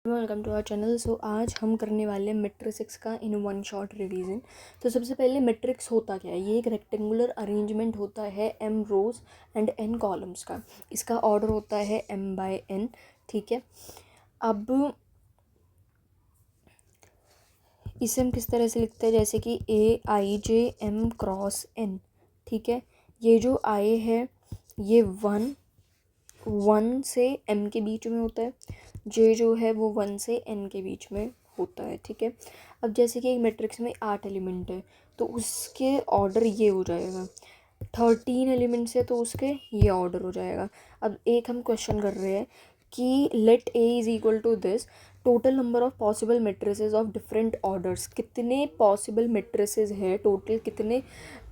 Welcome to our channel. So आज हम करने वाले हैं मैट्रिक्स का इन वन शॉट रिवीजन। तो सबसे पहले मैट्रिक्स होता क्या है? ये एक रेक्टेंगुलर अरेंजमेंट होता है m rows and n columns का। इसका ऑर्डर होता है m/n। ठीक है, अब इसे हम किस तरह से लिखते हैं? जैसे कि AIJM×n। ठीक है, ये जो I है ये 1 से m के बीच में होता है, जे जो है वो 1 से n के बीच में होता है। ठीक है, अब जैसे कि एक मैट्रिक्स में 8 एलिमेंट है तो उसके ऑर्डर ये हो जाएगा। 13 एलिमेंट्स है तो उसके ये ऑर्डर हो जाएगा। अब एक हम क्वेश्चन कर रहे हैं कि let A is equal to this, total number of possible matrices of different orders. कितने पॉसिबल मैट्रिसेस है, टोटल कितने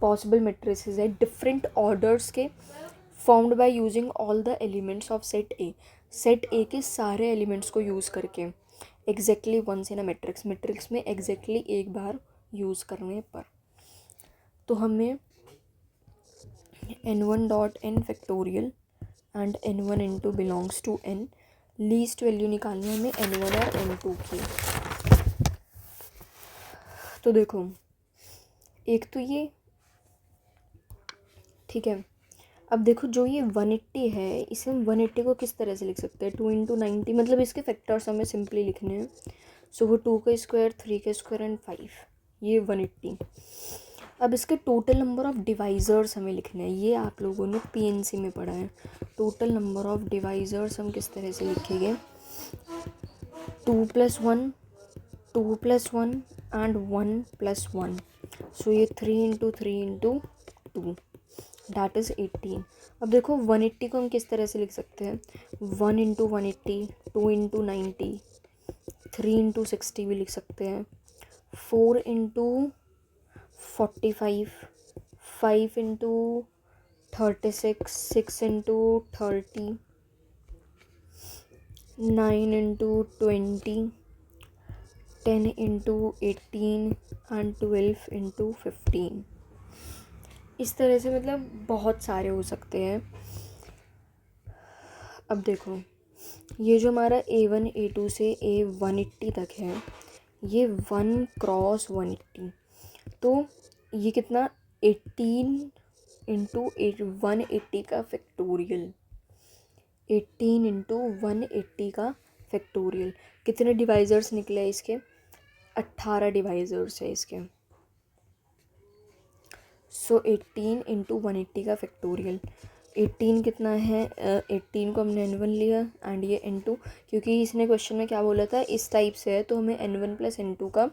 पॉसिबल मैट्रिसेस है डिफरेंट ऑर्डर्स के, formed by using all the elements of set A. Set A के सारे elements को use करके exactly once in a matrix में एग्जैक्टली एक बार यूज़ करने पर। तो हमें n1.n factorial and n1 n2 belongs to n, least value निकालनी है हमें n1 और n2 की। तो देखो, एक तो ये, ठीक है, अब देखो जो ये 180 है, इसे हम 180 को किस तरह से लिख सकते हैं? 2 × 90, मतलब इसके फैक्टर्स हमें सिंपली लिखने हैं। सो वो 2 का स्क्वायर, 3 का स्क्वायर एंड 5, ये 180। अब इसके टोटल नंबर ऑफ डिवाइजर्स हमें लिखने हैं। ये आप लोगों ने PNC में पढ़ा है। टोटल नंबर ऑफ डिवाइजर्स हम किस तरह से लिखेंगे? 2 + 1, 2 + 1 एंड 1 + 1। सो ये 3 × 3 × 2 दैट इज़ 18। अब देखो 180 को हम किस तरह से लिख सकते हैं? 1 × 180, 2 × 90, 3 × 60 भी लिख सकते हैं, 4 × 45, 5 × 36, 6 × 30, 9 × 20, 10 × 18 एंड 12 × 15। इस तरह से मतलब बहुत सारे हो सकते हैं। अब देखो, ये जो हमारा A1 A2 से A180 तक है, ये 1 × 180, तो ये कितना? 18 × 180 का फैक्टोरियल। 18 × 180 का फैक्टोरियल। कितने डिवाइजर्स निकले हैं इसके? 18 डिवाइजर्स है इसके। सो 18 × 180 का फैक्टोरियल। 18 कितना है? 18 को हमने n1 लिया एंड ये n2, क्योंकि इसने क्वेश्चन में क्या बोला था, इस टाइप से है, तो हमें n1 + n2 का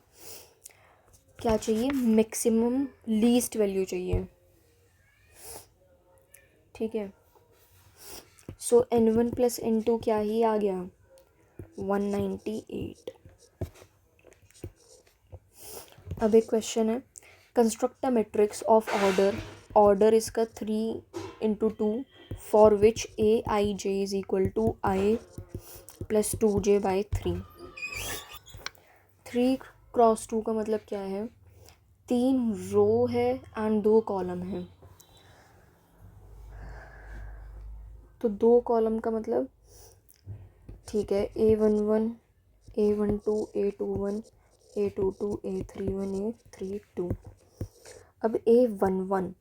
क्या चाहिए? मैक्सिमम लीस्ट वैल्यू चाहिए। ठीक है, सो n1 + n2 क्या ही आ गया? 198। अब एक क्वेश्चन है, construct a matrix of order इसका 3 × 2 for which AIJ is equal to I + 2j/3। 3 × 2 का मतलब क्या है? 3 रो है एंड 2 कॉलम है। तो 2 कॉलम का मतलब, ठीक है, A11, A12, A21, A22, A31, A32। अब A11,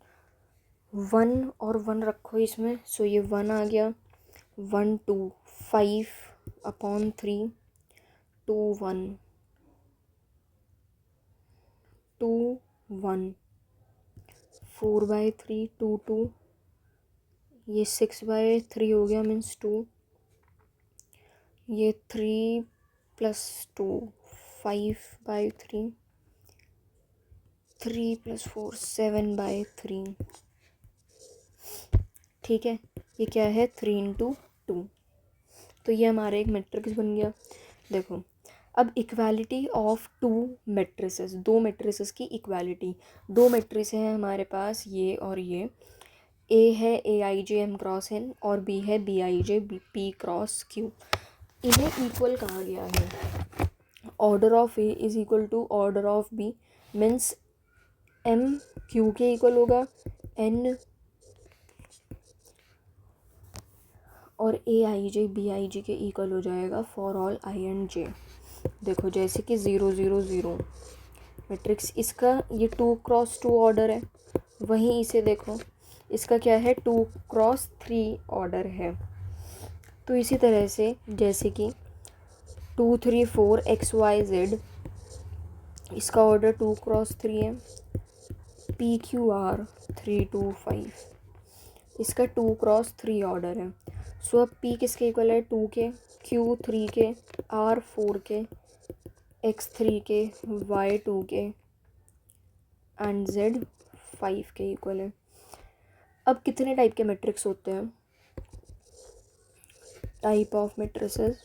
1 और 1 रखो इसमें, सो ये 1 आ गया। 1 2 5/3, 2 1, 2 1, 4/3, 2 2, ये 6/3 हो गया, मीन्स 2, ये 3 + 2 5/3, 3 + 4 7/3। ठीक है, ये क्या है? 3 × 2। तो ये हमारा एक मैट्रिक्स बन गया। देखो, अब इक्वालिटी ऑफ 2 मैट्रिसेस, 2 मैट्रिसेस की इक्वालिटी। 2 मैट्रिस हैं हमारे पास, ये और ये। A है AIJM×n और B है BIJP×Q। इन्हें इक्वल कहा गया है। Order of A is equal to order of B, means M Q के इक्वल होगा, N और ए आई जे बी आई जी के इक्वल हो जाएगा फॉर ऑल आई एंड जे। देखो जैसे कि 0 0 0 मैट्रिक्स, इसका ये 2x2 ऑर्डर है, वहीं इसे देखो इसका क्या है 2x3 ऑर्डर है। तो इसी तरह से जैसे कि 2 3 4 XYZ, इसका ऑर्डर 2x3 है। PQR 3 2 5, इसका 2x3 ऑर्डर है। सो अब P किसके इक्वल है 2 के, Q 3 के, R 4 के, X 3 के, Y 2 के एंड Z 5 के इक्वल है। अब कितने टाइप के मैट्रिक्स होते हैं? टाइप ऑफ मैट्रिसेस,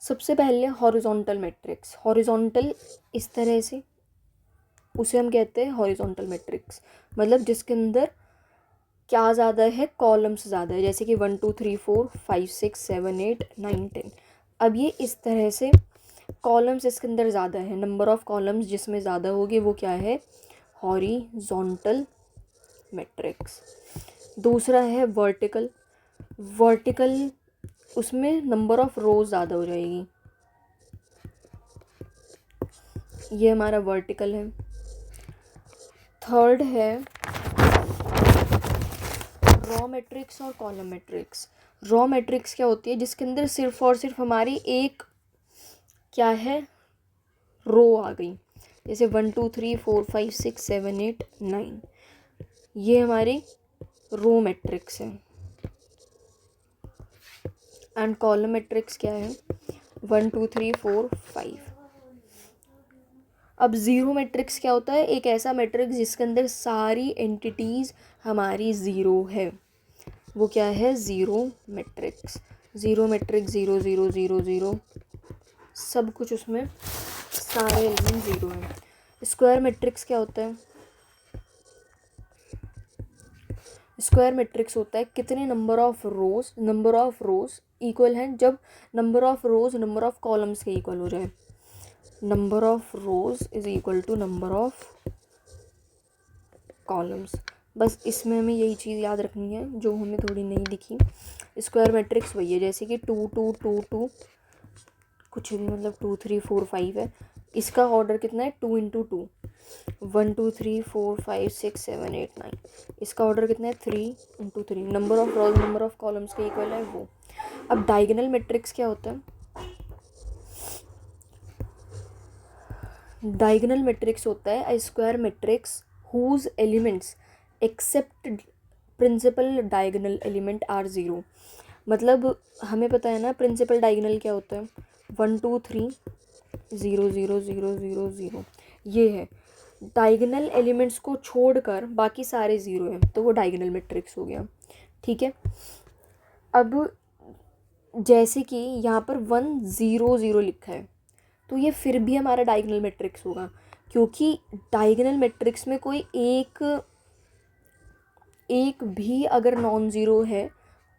सबसे पहले हॉरिजॉन्टल मैट्रिक्स। हॉरिजॉन्टल इस तरह से, उसे हम कहते हैं हॉरिजॉन्टल मैट्रिक्स, मतलब जिसके अंदर क्या ज़्यादा है, कॉलम्स ज़्यादा है, जैसे कि 1 2 3 4 5 6 7 8 9 10। अब ये इस तरह से कॉलम्स इसके अंदर ज़्यादा है, नंबर ऑफ कॉलम्स जिसमें ज़्यादा होगी वो क्या है, हॉरिजॉन्टल मैट्रिक्स। दूसरा है वर्टिकल। वर्टिकल, उसमें नंबर ऑफ रोज ज़्यादा हो जाएगी, ये हमारा वर्टिकल है। थर्ड है रॉ मैट्रिक्स और कॉलम मैट्रिक्स। रॉ मैट्रिक्स क्या होती है, जिसके अंदर सिर्फ और सिर्फ हमारी एक क्या है, रो आ गई, जैसे 1 2 3 4 5 6 7 8 9, ये हमारी रो मैट्रिक्स है। एंड कॉलम मैट्रिक्स क्या है, 1 2 3 4 5। अब ज़ीरो मैट्रिक्स क्या होता है, एक ऐसा मैट्रिक्स जिसके अंदर सारी एंटिटीज़ हमारी ज़ीरो है, वो क्या है, ज़ीरो मैट्रिक्स। ज़ीरो मैट्रिक्स 0 0 0 0, सब कुछ उसमें सारे एलिमेंट ज़ीरो हैं। स्क्वायर मैट्रिक्स क्या होता है, स्क्वायर मैट्रिक्स होता है कितने नंबर ऑफ रोज इक्वल हैं, जब number of rows number of columns के इक्वल हो जाए। Number of rows is equal to number of columns. बस इसमें हमें यही चीज़ याद रखनी है जो हमें थोड़ी नहीं दिखी। स्क्वायर मैट्रिक्स वही है, जैसे कि 2 2 2 2 कुछ भी, मतलब 2 3 4 5 है, इसका ऑर्डर कितना है 2 × 2, 1 2 3 4 5 6 7 8 9, इसका ऑर्डर कितना है 3 × 3, number of rows number of columns के इक्वल है वो। अब डायगोनल मैट्रिक्स क्या होता है, डायगोनल मैट्रिक्स होता है a square matrix whose elements except principal diagonal element are zero. मतलब हमें पता है ना प्रिंसिपल डायगोनल क्या होता है, 1 2 3 0 0 0 0 0, ये है। डायगोनल एलिमेंट्स को छोड़कर बाकी सारे ज़ीरो हैं, तो वो डायगोनल मैट्रिक्स हो गया, ठीक है। अब जैसे कि यहाँ पर 1 0 0 लिखा है, तो ये फिर भी हमारा डायगोनल मैट्रिक्स होगा, क्योंकि डायगोनल मैट्रिक्स में कोई एक भी अगर नॉन ज़ीरो है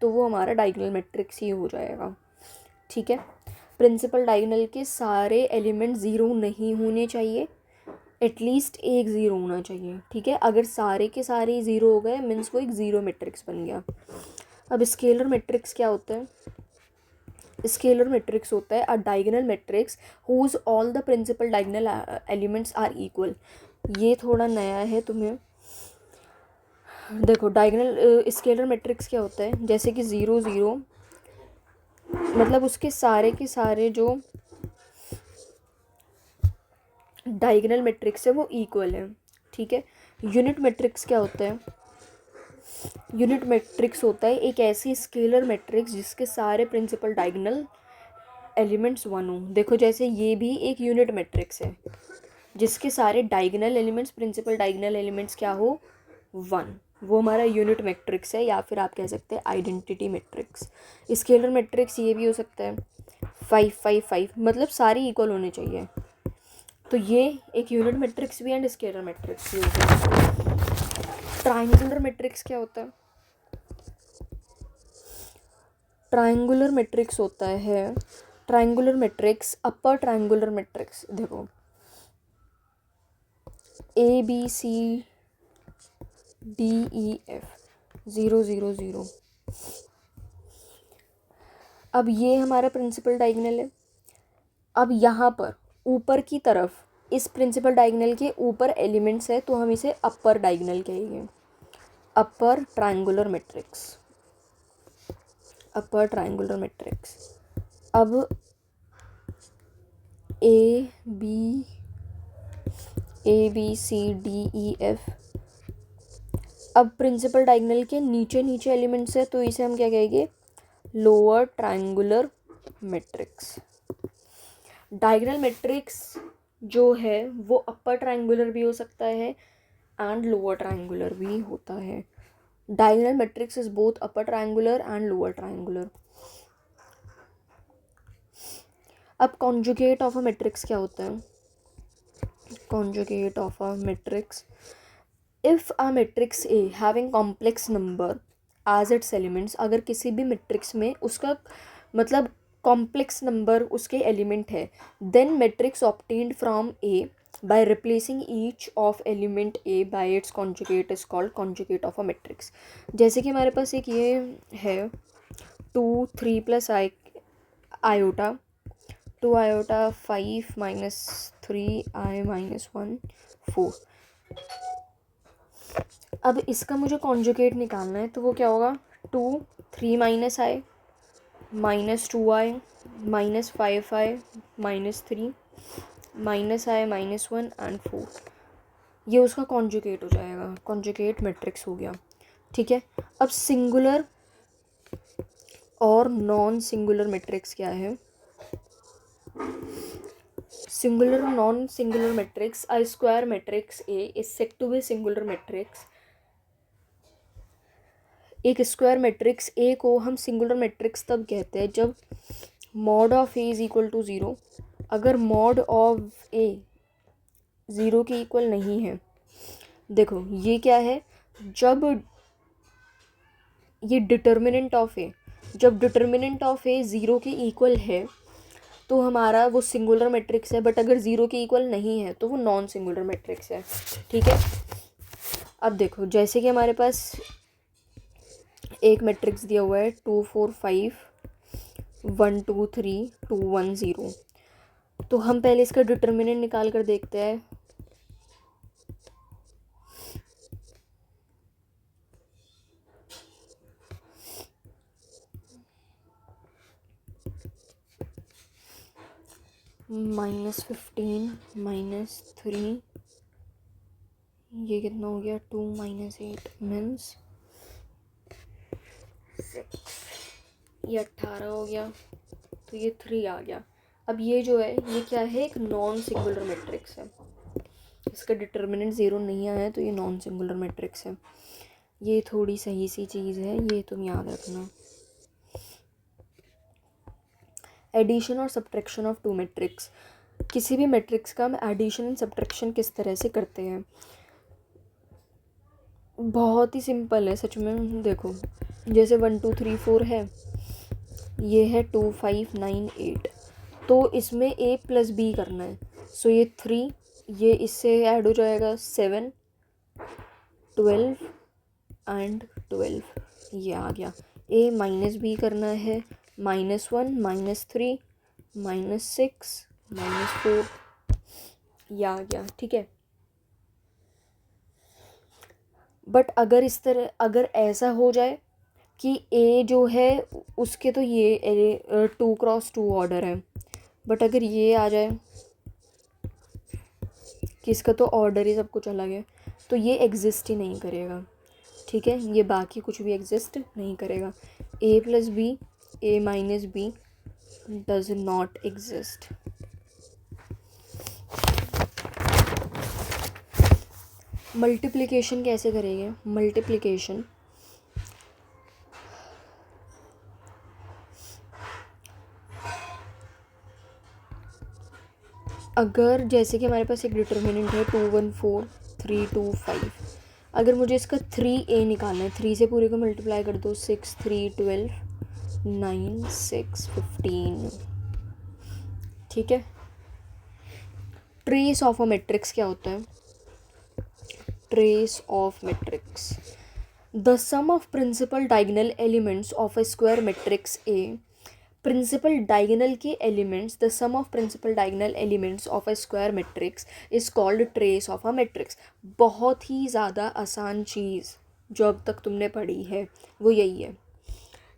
तो वो हमारा डायगोनल मैट्रिक्स ही हो जाएगा, ठीक है। प्रिंसिपल डायगोनल के सारे एलिमेंट ज़ीरो नहीं होने चाहिए, एटलीस्ट एक ज़ीरो होना चाहिए, ठीक है। अगर सारे के सारे ज़ीरो हो गए मीन्स वो एक ज़ीरो मैट्रिक्स बन गया। अब स्केलर मैट्रिक्स क्या होता है, स्केलर मैट्रिक्स होता है a diagonal matrix whose all the principal diagonal elements are equal. ये थोड़ा नया है तुम्हें, देखो डायगोनल स्केलर मैट्रिक्स क्या होता है, जैसे कि 0 0, मतलब उसके सारे के सारे जो डायगोनल मैट्रिक्स है वो इक्वल है, ठीक है। यूनिट मैट्रिक्स क्या होता है, यूनिट मैट्रिक्स होता है एक ऐसी स्केलर मैट्रिक्स जिसके सारे प्रिंसिपल डायगोनल एलिमेंट्स वन हो। देखो जैसे ये भी एक यूनिट मैट्रिक्स है जिसके सारे diagonal elements principal diagonal elements क्या हो, वन, वो हमारा यूनिट मैट्रिक्स है, या फिर आप कह सकते हैं आइडेंटिटी मैट्रिक्स। स्केलर मैट्रिक्स ये भी हो सकता है 5 5 5, मतलब सारे इक्वल होने चाहिए, तो ये एक यूनिट मैट्रिक्स भी एंड स्केलर मैट्रिक्स भी होता है। ट्राइंगुलर मैट्रिक्स क्या होता है, ट्राइंगुलर मैट्रिक्स होता है, triangular matrix upper triangular matrix, देखो ABCDEF 0 0 0, अब ये हमारा प्रिंसिपल डायगोनल है। अब यहाँ पर ऊपर की तरफ इस प्रिंसिपल डायगोनल के ऊपर एलिमेंट्स है तो हम इसे अपर डायगोनल कहेंगे, upper triangular matrix, upper triangular matrix. अब A B C D E F, अब प्रिंसिपल डायगोनल के नीचे नीचे एलिमेंट्स है तो इसे हम क्या कहेंगे, lower triangular matrix. Diagonal matrix जो है वो अपर ट्रायंगुलर भी हो सकता है एंड लोअर ट्रायंगुलर भी होता है। Diagonal matrix is both upper triangular and lower triangular. अब कॉन्जुगेट ऑफ अ मैट्रिक्स क्या होता है? Conjugate of a matrix, if a matrix A having complex number as its elements, अगर किसी भी मैट्रिक्स में उसका मतलब कॉम्प्लेक्स नंबर उसके एलिमेंट है, then matrix obtained from A by replacing each of element A by its conjugate is called conjugate of a matrix। जैसे कि हमारे पास एक ये है 2 3 प्लस आई आयोटा 2 आयोटा 5 माइनस 3 आई माइनस 1 4। अब इसका मुझे कॉन्जुगेट निकालना है तो वो क्या होगा, 2 3 minus I minus 2 I minus 5 I minus 3 minus I minus 1 and 4। ये उसका कॉन्जुगेट हो जाएगा, कॉन्जुगेट मैट्रिक्स हो गया। ठीक है, अब सिंगुलर और नॉन सिंगुलर मैट्रिक्स क्या है? सिंगुलर और non singular matrix, a square matrix A is said to be singular matrix. एक स्क्वायर मैट्रिक्स ए को हम सिंगुलर मैट्रिक्स तब कहते हैं जब mod of A is equal to 0। अगर मॉड ऑफ ए 0 के इक्वल नहीं है, देखो ये क्या है, जब ये डिटर्मिनेंट ऑफ ए, जब डिटर्मिनेंट ऑफ ए 0 के इक्वल है तो हमारा वो सिंगुलर मैट्रिक्स है, बट अगर 0 के इक्वल नहीं है तो वो नॉन सिंगुलर मैट्रिक्स है। ठीक है, अब देखो जैसे कि हमारे पास एक मैट्रिक्स दिया हुआ है 2 4 5 1 2 3 2 1 0, तो हम पहले इसका डिटर्मिनेंट निकाल कर देखते हैं। -15 -3, ये कितना हो गया, 2 - 8 मीन्स 6, ये 18 हो गया, तो ये 3 आ गया। अब ये जो है ये क्या है, एक नॉन सिंगुलर मैट्रिक्स है, इसका डिटर्मिनेंट 0 नहीं आया तो ये नॉन सिंगुलर मैट्रिक्स है। ये थोड़ी सही सी चीज़ है, ये तुम याद रखना। एडिशन और सब्ट्रैक्शन ऑफ टू मैट्रिक्स, किसी भी मैट्रिक्स का हम एडिशन एंड सब्ट्रैक्शन किस तरह से करते हैं, बहुत ही सिंपल है सच में। देखो जैसे 1 2 3 4 है, ये है 2 5 9 8, तो इसमें a प्लस बी करना है, सो ये 3, ये इससे ऐड हो जाएगा 7 12 एंड 12, ये आ गया। a माइनस बी करना है, -1 -3 -6 -4, ये आ गया। ठीक है, बट अगर इस तरह अगर ऐसा हो जाए कि a जो है उसके तो ये 2 क्रॉस 2 ऑर्डर है, बट अगर ये आ जाए कि इसका तो ऑर्डर ही सब कुछ अलग है, तो ये एग्जिस्ट ही नहीं करेगा। ठीक है, ये बाकी कुछ भी एग्जिस्ट नहीं करेगा। a plus b a minus b does not exist. Multiplication कैसे करेंगे? मल्टीप्लिकेशन अगर जैसे कि हमारे पास एक डिटर्मिनेंट है 2 1 4 3 2 5, अगर मुझे इसका 3a निकालना है, 3 से पूरे को मल्टीप्लाई कर दो, 6 3 12 9 6 15। ठीक है, ट्रेस ऑफ अ मैट्रिक्स क्या होता है? Trace of matrix, the sum of principal diagonal elements of a square matrix A principal diagonal के elements, the sum of principal diagonal elements of a square matrix is called trace of a matrix. बहुत ही ज़्यादा आसान चीज़ जो अब तक तुमने पढ़ी है वो यही है।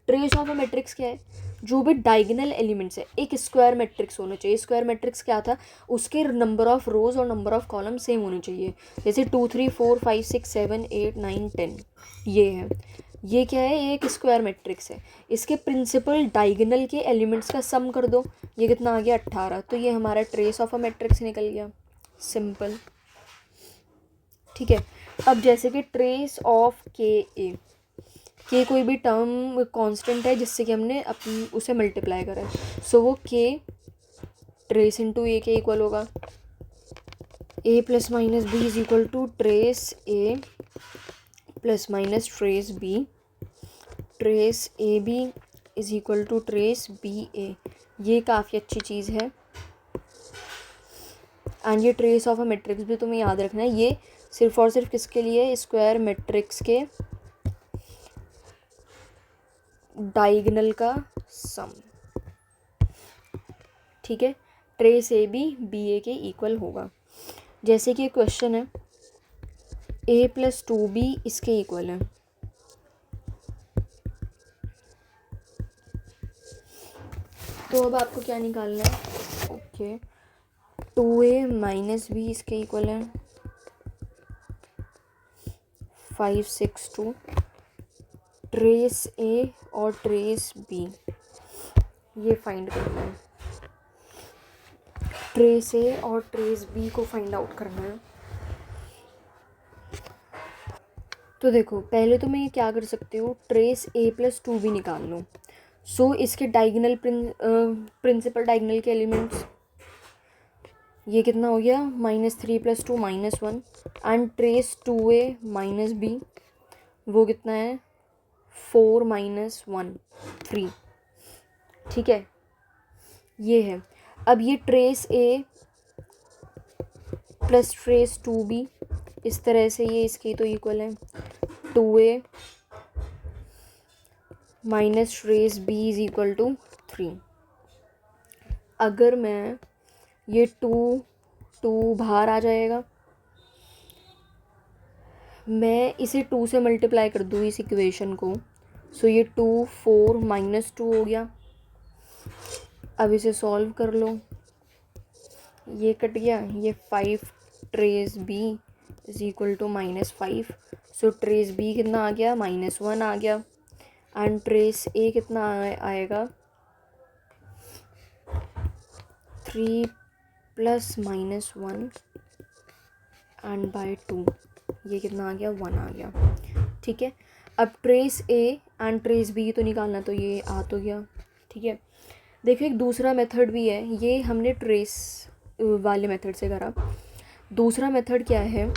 ट्रेस ऑफ अ मैट्रिक्स क्या है? जो भी डायगोनल एलिमेंट्स है, एक स्क्वायर मैट्रिक्स होना चाहिए। स्क्वायर मैट्रिक्स क्या था? उसके नंबर ऑफ रोज और नंबर ऑफ कॉलम सेम होने चाहिए। जैसे 2 3 4 5 6 7 8 9 10 ये है। ये क्या है? ये एक स्क्वायर मैट्रिक्स है। इसके प्रिंसिपल डायगोनल के एलिमेंट्स का सम कर दो, ये कितना आ गया? 18। तो ये हमारा ट्रेस ऑफ अ मैट्रिक्स निकल गया। सिंपल। ठीक है। अब जैसे कि ट्रेस ऑफ के कोई भी टर्म कांस्टेंट है जिससे कि हमने अपन उसे मल्टीप्लाई करा है, सो वो के ट्रेस इंटू ए के इक्वल होगा। A plus minus B is equal to trace A plus minus trace B. Trace A B is equal to trace B A. ये काफ़ी अच्छी चीज़ है। एंड ये ट्रेस ऑफ अ मैट्रिक्स भी तुम्हें याद रखना है। ये सिर्फ और सिर्फ किसके लिए? स्क्वायर मैट्रिक्स के डायगोनल का सम। ठीक है। ट्रेस ए बी ए के इक्वल होगा। जैसे कि क्वेश्चन है ए प्लस 2b इसके इक्वल है। तो अब आपको क्या निकालना है? ओके, 2a माइनस बी इसके इक्वल है 5 6 2। ट्रेस ए और ट्रेस बी ये फाइंड करना है। ट्रेस ए और ट्रेस बी को फाइंड आउट करना है। तो देखो, पहले तो मैं ये क्या कर सकती हूँ, ट्रेस ए प्लस 2b निकाल लूँ। सो इसके डायगोनल प्रिंसिपल डायगोनल के एलिमेंट्स, ये कितना हो गया? -3 + 2 -1। And trace 2a minus B वो कितना है? 4 - 1 3। ठीक है, ये है। अब ये trace A plus trace 2b इस तरह से ये इसके तो इक्वल है 2a minus trace b is equal to 3। अगर मैं ये 2 बाहर आ जाएगा, मैं इसे 2 से मल्टीप्लाई कर दूँ इस इक्वेशन को, सो ये 2 4 -2 हो गया। अब इसे सॉल्व कर लो, ये कट गया। ये 5 trace b is equal to -5। So trace b कितना आ गया? -1 आ गया। एंड ट्रेस a कितना आएगा? 3 + -1 एंड बाय 2 ये कितना आ गया? 1 आ गया। ठीक है। अब trace A and trace B तो निकालना, तो ये आ तो गया। ठीक है। देखो, एक दूसरा मेथड भी है। ये हमने ट्रेस वाले मेथड से करा। दूसरा मेथड क्या है?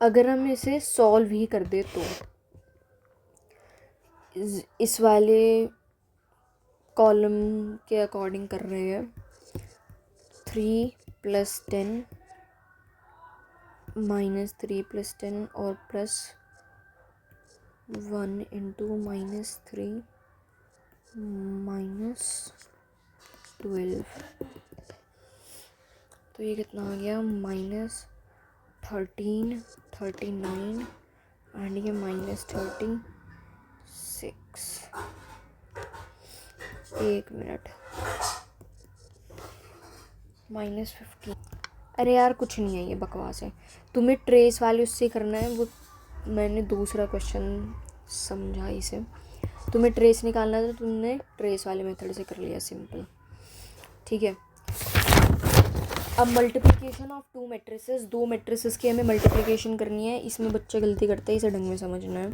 अगर हम इसे सॉल्व ही कर दे तो इस वाले कॉलम के अकॉर्डिंग कर रहे हैं। 3 + 10 -3 + 10 और +1 × -3 -12। तो ये कितना आ गया? -13 39 एंड ये -36। एक मिनट, -15। अरे यार, कुछ नहीं है, ये बकवास है। तुम्हें ट्रेस वाले उससे करना है। वो मैंने दूसरा क्वेश्चन समझा इसे। तुम्हें ट्रेस निकालना था, तुमने ट्रेस वाले मेथड से कर लिया, सिंपल। ठीक है। अब मल्टीप्लिकेशन ऑफ 2 मैट्रिसेस, 2 मैट्रिसेस की हमें मल्टीप्लिकेशन करनी है। इसमें बच्चे गलती करते हैं, इसे ढंग में समझना है।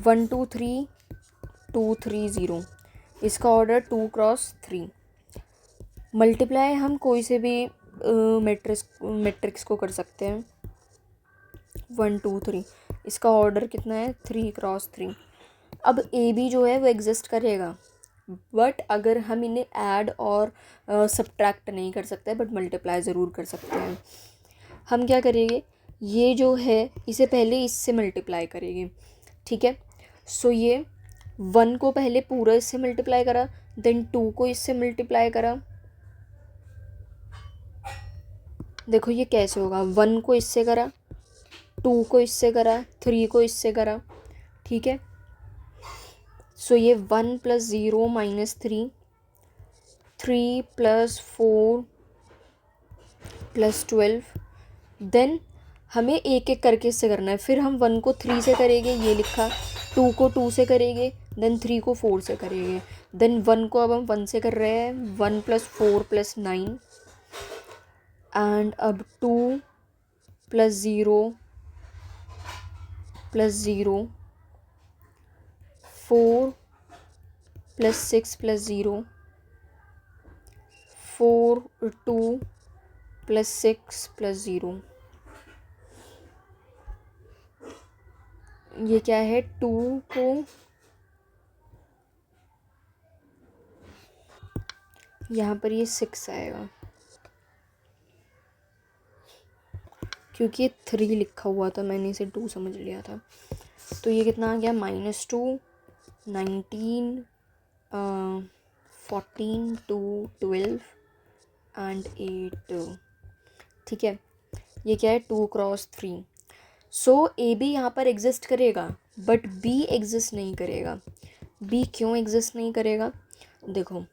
1 2 3 2 3 0, इसका ऑर्डर 2 × 3। मल्टीप्लाई हम कोई से भी मैट्रिक्स को कर सकते हैं। 1 2 3, इसका ऑर्डर कितना है? 3 × 3। अब ए बी जो है वो एग्जिस्ट करेगा, बट अगर हम इन्हें ऐड और सब्ट्रैक्ट नहीं कर सकते, बट मल्टीप्लाई ज़रूर कर सकते हैं। हम क्या करेंगे? ये जो है इसे पहले इससे मल्टीप्लाई करेंगे। ठीक है। सो ये 1 को पहले पूरा इससे मल्टीप्लाई करा, देन 2 को इससे मल्टीप्लाई करा। देखो ये कैसे होगा, 1 को इससे करा, 2 को इससे करा, 3 को इससे करा, ठीक है। सो ये 1 + 0 - 3, 3 + 4 + 12। देन हमें एक एक करके इससे करना है। फिर हम 1 को 3 से करेंगे, ये लिखा, 2 को 2 से करेंगे, देन 3 को 4 से करेंगे, देन 1 को अब हम 1 से कर रहे हैं, 1 + 4 + 9, एंड अब 2 + 0 + 0, 4 + 6 + 0, 4 2 + 6 + 0। ये क्या है, 2 को यहाँ पर ये 6 आएगा क्योंकि ये 3 लिखा हुआ था, मैंने इसे 2 समझ लिया था। तो ये कितना आ गया, -2, 19, 14, 2, 12 एंड 8। ठीक है, ये क्या है, 2 × 3। सो ए बी यहाँ पर एग्जिस्ट करेगा, बट बी एग्जिस्ट नहीं करेगा। बी क्यों एग्जिस्ट नहीं करेगा, देखो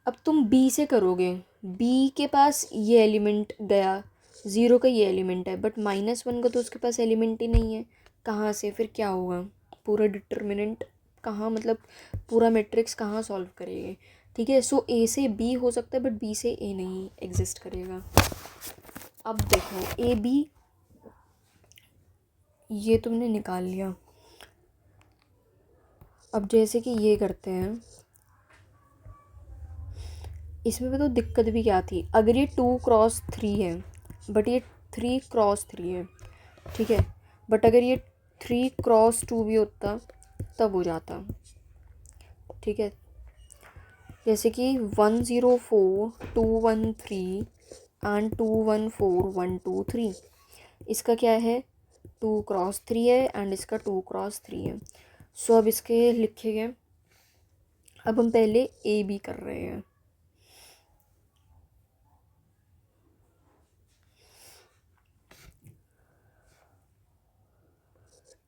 अब तुम बी से करोगे, बी के पास ये एलिमेंट गया, 0 का ये एलिमेंट है, बट -1 का तो उसके पास एलिमेंट ही नहीं है। कहाँ से, फिर क्या होगा, पूरा डिटर्मिनेंट कहाँ, मतलब पूरा मैट्रिक्स कहाँ सॉल्व करेंगे। ठीक है, सो ए से बी हो सकता है, बट बी से ए नहीं एग्जिस्ट करेगा। अब देखो ए बी ये तुमने निकाल लिया। अब जैसे कि ये करते हैं, इसमें भी तो दिक्कत भी क्या थी, अगर ये 2 × 3 है, बट ये 3 × 3 है, ठीक है, बट अगर ये 3 × 2 भी होता तब हो जाता। ठीक है, जैसे कि 104 213 एंड 214 123, इसका क्या है, 2 × 3 है एंड इसका 2 × 3 है। सो अब इसके लिखे गए, अब हम पहले ए बी कर रहे हैं।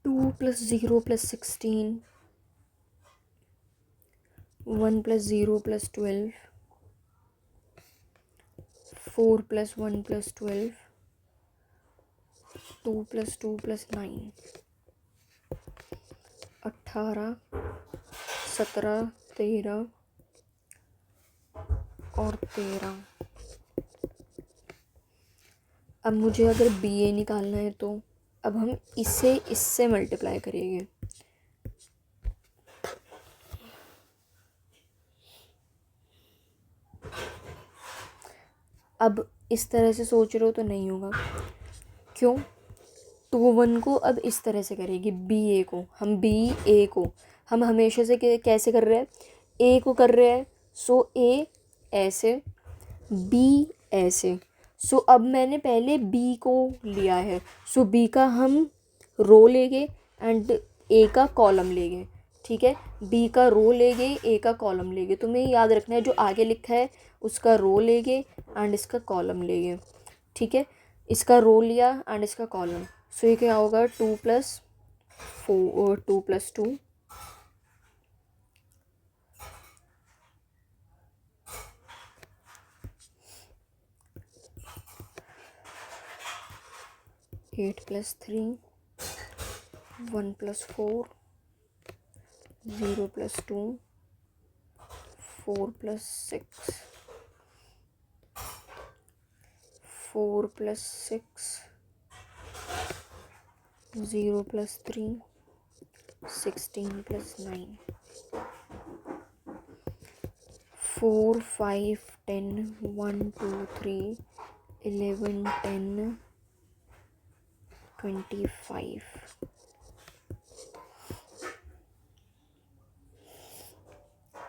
टू + 0 + 16, 1 + 0 + 12, 4 + 1 + 12, 2 + 2 + 9, 18, 17, 13 और 13। अब मुझे अगर बी ए निकालना है तो अब हम इससे मल्टीप्लाई करेंगे। अब इस तरह से सोच रहे हो तो नहीं होगा, क्यों, 2 1 को अब इस तरह से करेगी, बी ए को हम हमेशा से कैसे कर रहे हैं, ए को कर रहे हैं, सो ए ऐसे, बी ऐसे। सो अब मैंने पहले बी को लिया है, सो बी का हम रो लेंगे एंड ए का कॉलम लेंगे। ठीक है, बी का रो लेंगे, ए का कॉलम लेंगे। तुम्हें याद रखना है जो आगे लिखा है उसका रो लेंगे एंड इसका कॉलम लेंगे। ठीक है, इसका रो लिया एंड इसका कॉलम। सो ये क्या होगा, 2 + 4 2 + 2 8 + 3 1 + 4 0 + 2 4 + 6 4 + 6 0 + 3 16 + 9 4 5 10 1 2 3 11 10 25।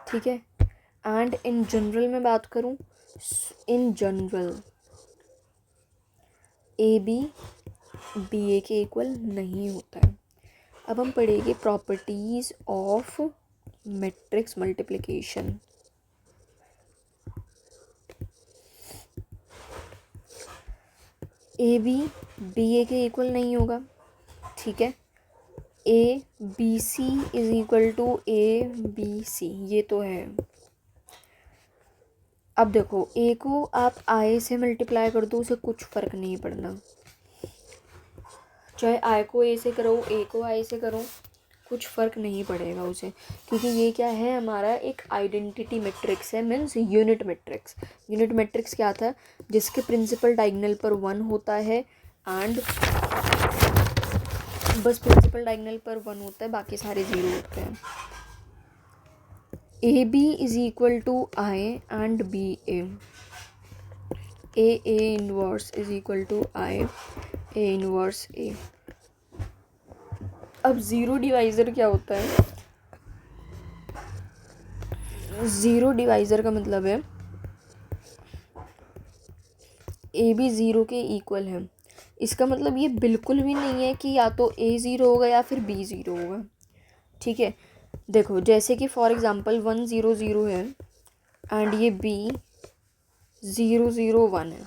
ठीक है, एंड इन जनरल में बात करूं, in general A B B A के इक्वल नहीं होता है। अब हम पढ़ेंगे properties of matrix multiplication. A B A के इक्वल नहीं होगा, ठीक है। A B C is equal to A B C, ये तो है। अब देखो ए को आप आई से मल्टीप्लाई कर दो, उसे कुछ फ़र्क नहीं पड़ना, चाहे आई को ए से करो ए को आई से करो, कुछ फ़र्क नहीं पड़ेगा उसे, क्योंकि ये क्या है, हमारा एक आइडेंटिटी मैट्रिक्स है, means unit matrix. Unit matrix क्या था, जिसके प्रिंसिपल डायगोनल पर 1 होता है एंड बस प्रिंसिपल डायगोनल पर 1 होता है, बाकी सारे 0 होते हैं। A B is equal to I and B A inverse is equal to I A inverse A. अब ज़ीरो डिवाइज़र क्या होता है, ज़ीरो डिवाइज़र का मतलब है ए बी ज़ीरो के इक्वल है। इसका मतलब ये बिल्कुल भी नहीं है कि या तो ए ज़ीरो होगा या फिर बी ज़ीरो होगा, ठीक है। देखो जैसे कि फॉर एग्ज़ाम्पल 1 0 0 है एंड ये बी 0 0 1 है,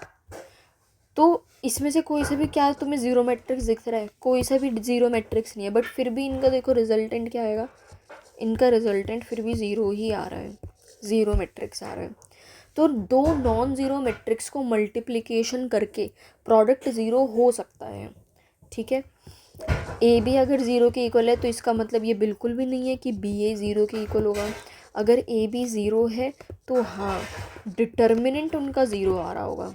तो इसमें से कोई सा भी क्या तुम्हें ज़ीरो मैट्रिक्स दिख रहा है, कोई सा भी ज़ीरो मैट्रिक्स नहीं है, बट फिर भी इनका देखो रिजल्टेंट क्या आएगा, इनका रिजल्टेंट फिर भी ज़ीरो ही आ रहा है, ज़ीरो मैट्रिक्स आ रहा है। तो दो नॉन ज़ीरो मैट्रिक्स को मल्टीप्लिकेशन करके प्रोडक्ट ज़ीरो हो सकता है, ठीक है। ए बी अगर ज़ीरो के इक्वल है तो इसका मतलब ये बिल्कुल भी नहीं है कि बी ए ज़ीरो के इक्वल होगा। अगर ए बी ज़ीरो है तो हाँ, डिटर्मिनेंट उनका ज़ीरो आ रहा होगा।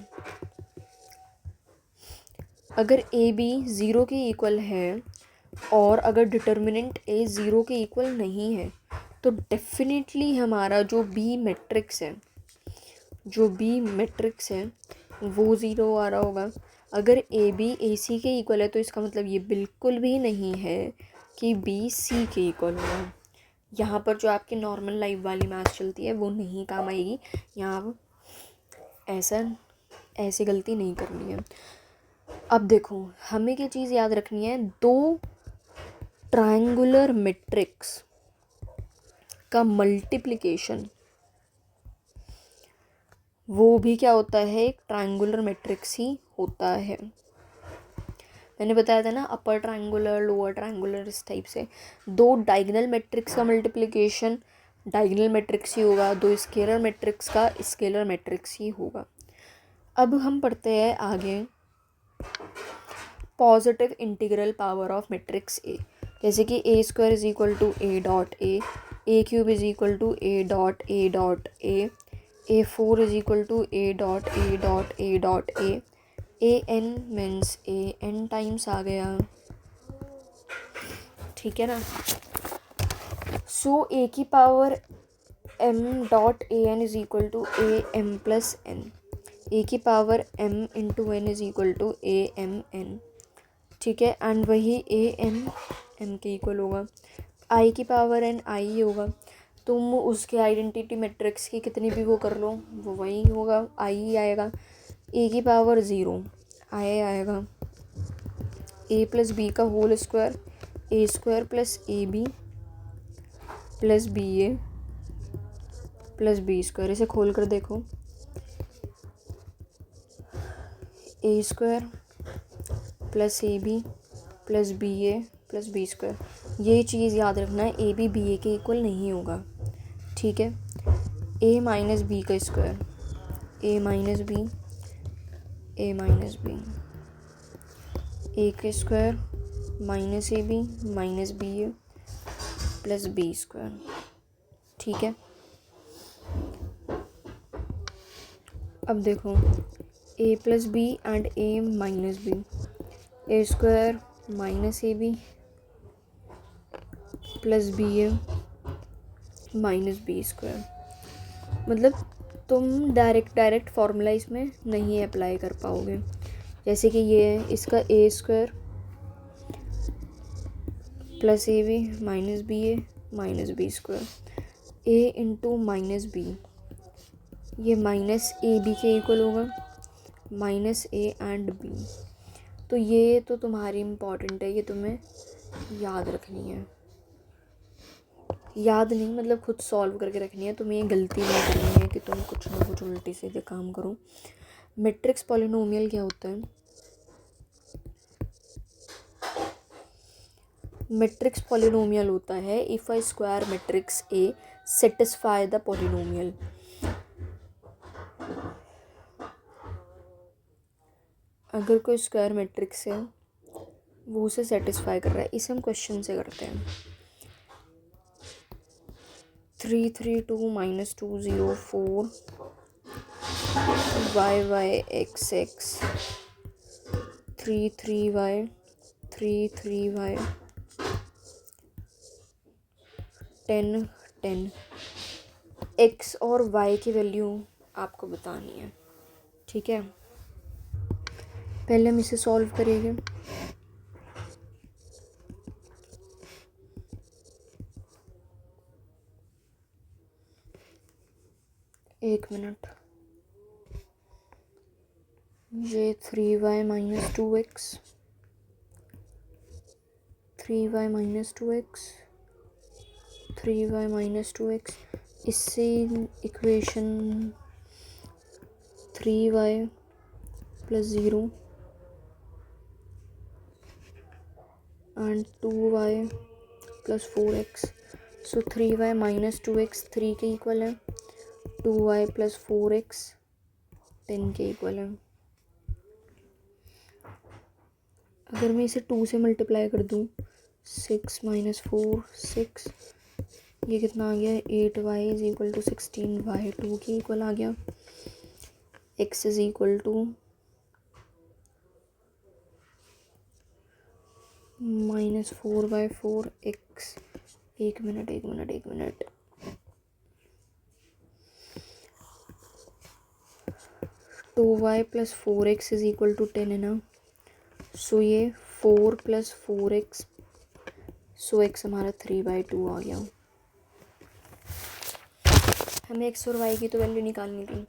अगर ए बी ज़ीरो के इक्वल है और अगर डिटर्मिनेंट ए ज़ीरो के इक्वल नहीं है तो डेफिनेटली हमारा जो बी मैट्रिक्स है, जो बी मैट्रिक्स है वो ज़ीरो आ रहा होगा। अगर ए बी ए सी के इक्वल है तो इसका मतलब ये बिल्कुल भी नहीं है कि बी सी के इक्वल होगा। यहाँ पर जो आपकी नॉर्मल लाइफ वाली मैथ चलती है वो नहीं काम आएगी, यहाँ ऐसे गलती नहीं करनी है। अब देखो हमें क्या चीज़ याद रखनी है, दो ट्रायंगुलर मैट्रिक्स का मल्टीप्लिकेशन वो भी क्या होता है, एक ट्रायंगुलर मैट्रिक्स ही होता है। मैंने बताया था ना, अपर ट्रायंगुलर लोअर ट्रायंगुलर, इस टाइप से। दो डायगोनल मैट्रिक्स का मल्टीप्लिकेशन डायगोनल मैट्रिक्स ही होगा, दो स्केलर मैट्रिक्स का स्केलर मैट्रिक्स ही होगा। अब हम पढ़ते हैं आगे positive integral power of matrix A, जैसे कि A square is equal to A dot A cube is equal to A dot A four is equal to A dot A n means A n times आ गया, ठीक है ना। So A की power M dot A N is equal to A M plus N, A की power M into N is equal to A M N, ठीक है। And वही ए एन एम के इक्वल होगा, आई की power N आई ही होगा। तुम उसके आइडेंटिटी मैट्रिक्स की कितनी भी वो कर लो वो वही होगा, आई ही आएगा। ए की पावर 0 आई आएगा, ए प्लस बी का whole square, A square plus A B plus B A plus B square. इसे खोल कर देखो, A square plus A B plus B A plus B square. ये चीज़ याद रखना है, ए बी ए के इक्वल नहीं होगा, ठीक है। ए माइनस बी का square, A minus B A का square minus A B plus B square, ठीक है। अब देखो A plus B and A minus B, A square minus A B plus B A minus B square. मतलब तुम direct formula इसमें नहीं apply कर पाओगे। जैसे कि ये है, इसका A square plus A B minus B square, A into minus B, ये माइनस ए बी के इक्वल होगा, माइनस ए एंड बी। तो ये तो तुम्हारी इम्पॉर्टेंट है, ये तुम्हें याद रखनी है, याद नहीं मतलब खुद सॉल्व करके रखनी है। तुम्हें ये गलती नहीं करनी है कि तुम कुछ ना कुछ उल्टे सीधे काम करो। मैट्रिक्स पॉलिनोमियल क्या होता है? मैट्रिक्स पॉलिनोमियल होता है if a square matrix A satisfy the polynomial. अगर कोई स्क्वायर मैट्रिक्स है वो उसे सेटिस्फाई कर रहा है, इसे हम क्वेश्चन से करते हैं। 3 3 2 -2 0 4 y y x x 3 3 y 3 3 y 10 10। x और y की वैल्यू आपको बतानी है, ठीक है। पहले हम इसे सॉल्व करेंगे। एक मिनट। ये 3y - 2x 3y - 2x 3y - 2x, इससे equation 3y + 0 and 2y + 4x। So 3y - 2x 3 के इक्वल है, 2y + 4x 10 के इक्वल है। अगर मैं इसे 2 से मल्टीप्लाई कर दूँ, 6 - 4 6, ये कितना आ गया? 8y = 16y 2 के इक्वल आ गया। x = -4/4x। एक मिनट 2y + 4x = 10 है ना। सो ये 4 + 4x, सो x हमारा 3/2 आ गया। हमें x और y की तो वैल्यू निकालनी थी।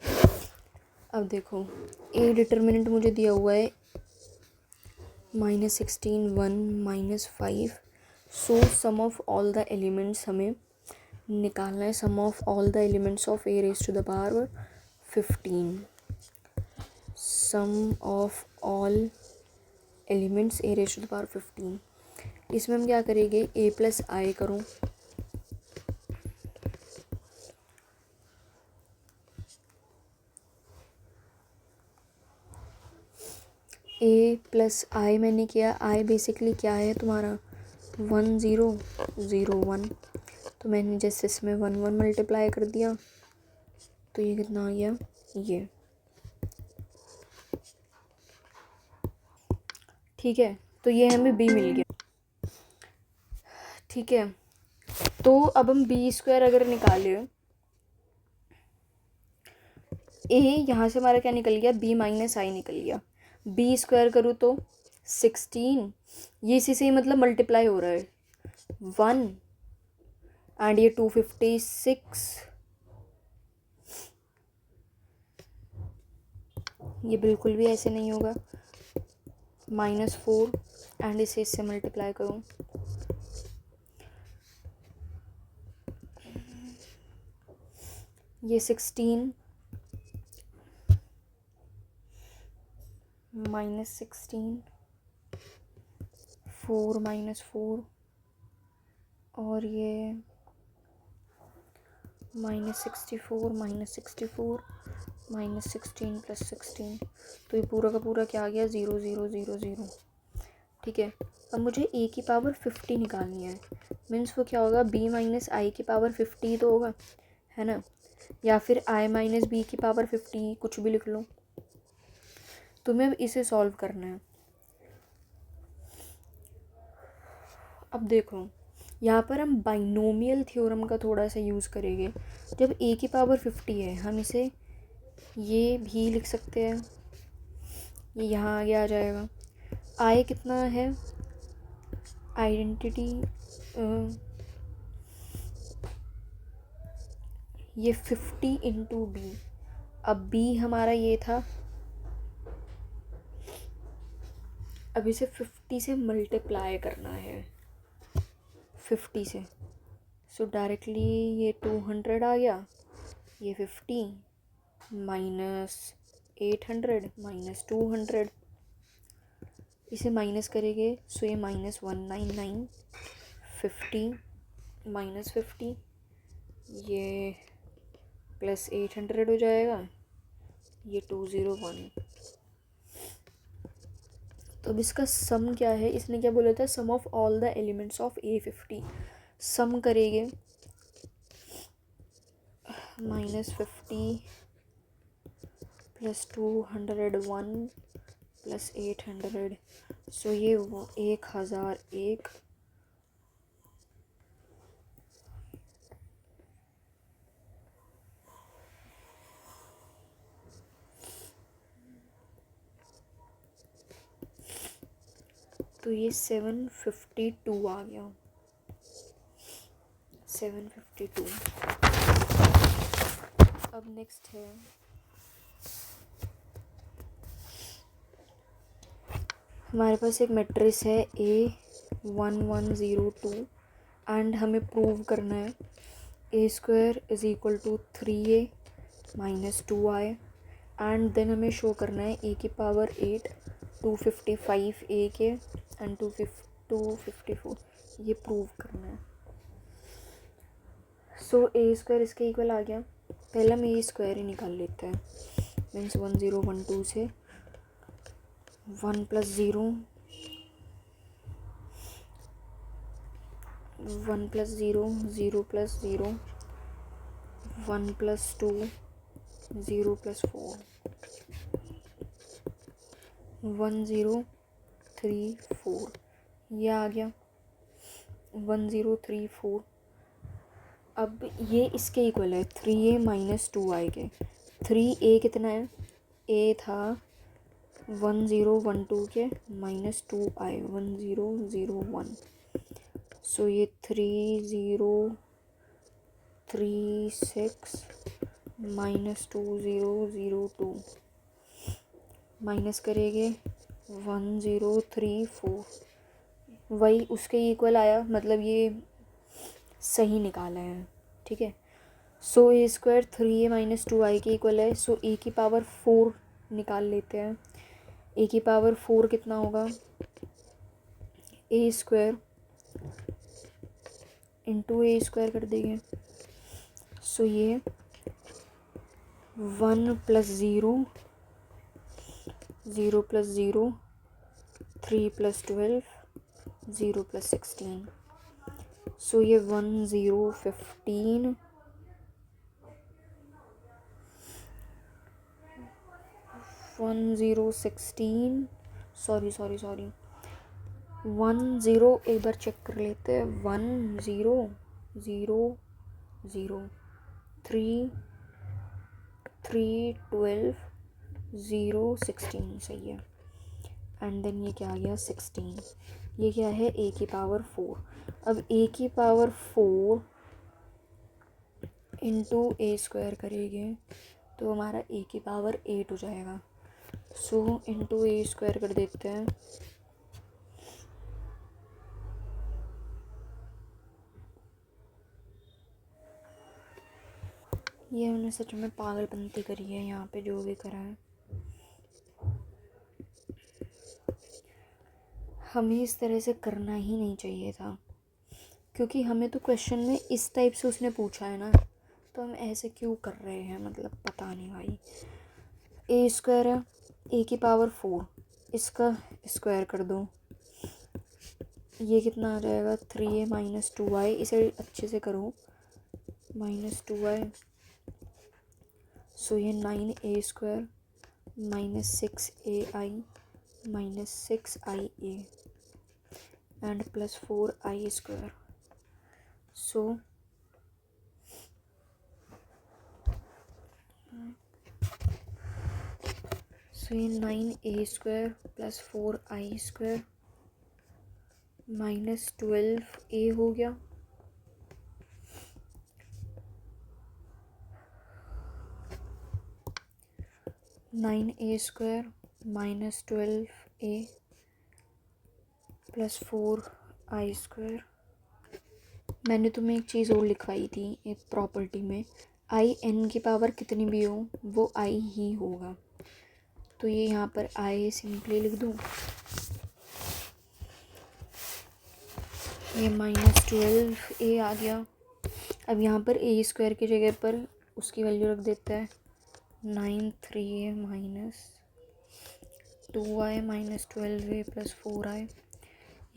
अब देखो, ए डिटर्मिनेंट मुझे दिया हुआ है -16 1 -5। So sum of all the elements हमें निकालना है। Sum of all the elements of a⁻15। Sum of all elements a⁻15। इसमें हम क्या करेंगे? a + i करूँ, a + i मैंने किया। i बेसिकली क्या है तुम्हारा? 1 0 0 1। तो मैंने जैसे इसमें 1 1 मल्टीप्लाई कर दिया, तो ये कितना आ गया? ये, ठीक है। तो ये हमें b मिल गया, ठीक है। तो अब हम b² अगर निकाले, a यहाँ से हमारा क्या निकल गया? b - i निकल गया। b² करूँ तो 16, ये इसी से ही मतलब मल्टीप्लाई हो रहा है 1 एंड ये 256, ये बिल्कुल भी ऐसे नहीं होगा। -4 एंड इसे इससे मल्टीप्लाई करूँ, ये 16 -16 4 -4 और ये -64 -64 -16 + 16। तो ये पूरा का पूरा क्या आ गया? 0 0 0 0, ठीक है। अब मुझे a की पावर 50 निकालनी है। मीन्स वो क्या होगा? b - i की पावर 50 तो होगा, है ना। या फिर i - b की पावर 50, कुछ भी लिख लो। तुम्हें अब इसे सॉल्व करना है। अब देखो, यहाँ पर हम बाइनोमियल थ्योरम का थोड़ा सा यूज़ करेंगे। जब a की पावर 50 है, हम इसे ये भी लिख सकते हैं, ये यहाँ आगे आ जाएगा। i कितना है? आइडेंटिटी ये 50 × b। अब b हमारा ये था, अब इसे 50 से मल्टीप्लाई करना है। 50 से। सो डायरेक्टली ये 200 आ गया, ये 50 माइनस 800 माइनस 200, इसे माइनस करेंगे सो ये -199, 50 माइनस 50, ये प्लस 800 हो जाएगा, ये 201। तो अब इसका सम क्या है, इसने क्या बोला था, sum of all the elements of A50। Sum करेंगे -50 प्लस 201 प्लस 800, सो ये 1001। तो ये 752 आ गया, 752। अब नेक्स्ट है हमारे पास एक मैट्रिक्स है A1102 एंड हमें प्रूव करना है A² is equal to 3A minus 2I and then हमें शो करना है A की पावर 8 255 A के एंड 254, ये प्रूव करना है। सो A² इसके इक्वल आ गया, पहले हम A² ही निकाल लेते हैं, मीन्स 1012 से 1 plus 0 1 plus 0 0 plus 0 1 plus 2 0 plus 4 1034, ये आ गया 1034। अब ये इसके इक्वल है 3A माइनस 2I के। 3A कितना है, A था 1012 के माइनस 2I 1001, सो ये 3036 माइनस 2002 माइनस करेंगे 1034, वही उसके इक्वल आया, मतलब ये सही निकाला है, ठीक है। सो A² 3A माइनस 2I के इक्वल है, सो A की पावर 4 निकाल लेते हैं। A की पावर 4 कितना होगा, A² इंटू A² कर देंगे, सो ये 1 प्लस 0 0 प्लस 0 3 प्लस 12 0 प्लस 16, सो ये 1015 1016 सॉरी 10 एक बार चेक कर लेते हैं, 1000 3 12 0 16 सही है, एंड देन ये क्या आ गया 16, ये क्या है A की पावर 4। अब A की पावर 4 इंटू A² करेंगे तो हमारा A की पावर 8 हो जाएगा, सो इंटू A² कर देते हैं, ये हमने सच में पागलपंती करी है यहाँ पे, जो भी करा है। हमें इस तरह से करना ही नहीं चाहिए था, क्योंकि हमें तो क्वेश्चन में इस टाइप से उसने पूछा है ना, तो हम ऐसे क्यों कर रहे हैं, मतलब पता नहीं भाई। A² है, A की पावर 4, इसका स्क्वायर कर दो, ये कितना आ जाएगा 3A माइनस 2I, इसे अच्छे से करो, माइनस 2I, सो ये 9A² minus 6AI minus 6IA and plus 4I², सो ये 9A² plus 4I² minus 12A हो गया, 9A² minus 12A plus 4I² मैंने तुम्हें एक चीज़ और लिखवाई थी एक प्रॉपर्टी में, आई एन की पावर कितनी भी हो वो आई ही होगा। तो ये यहाँ पर आई सिंपली लिख दूँ, ये -12 आ गया। अब यहाँ पर ए स्क्वायर की जगह पर उसकी वैल्यू रख देता है 9 3a -2i -12a + 4i।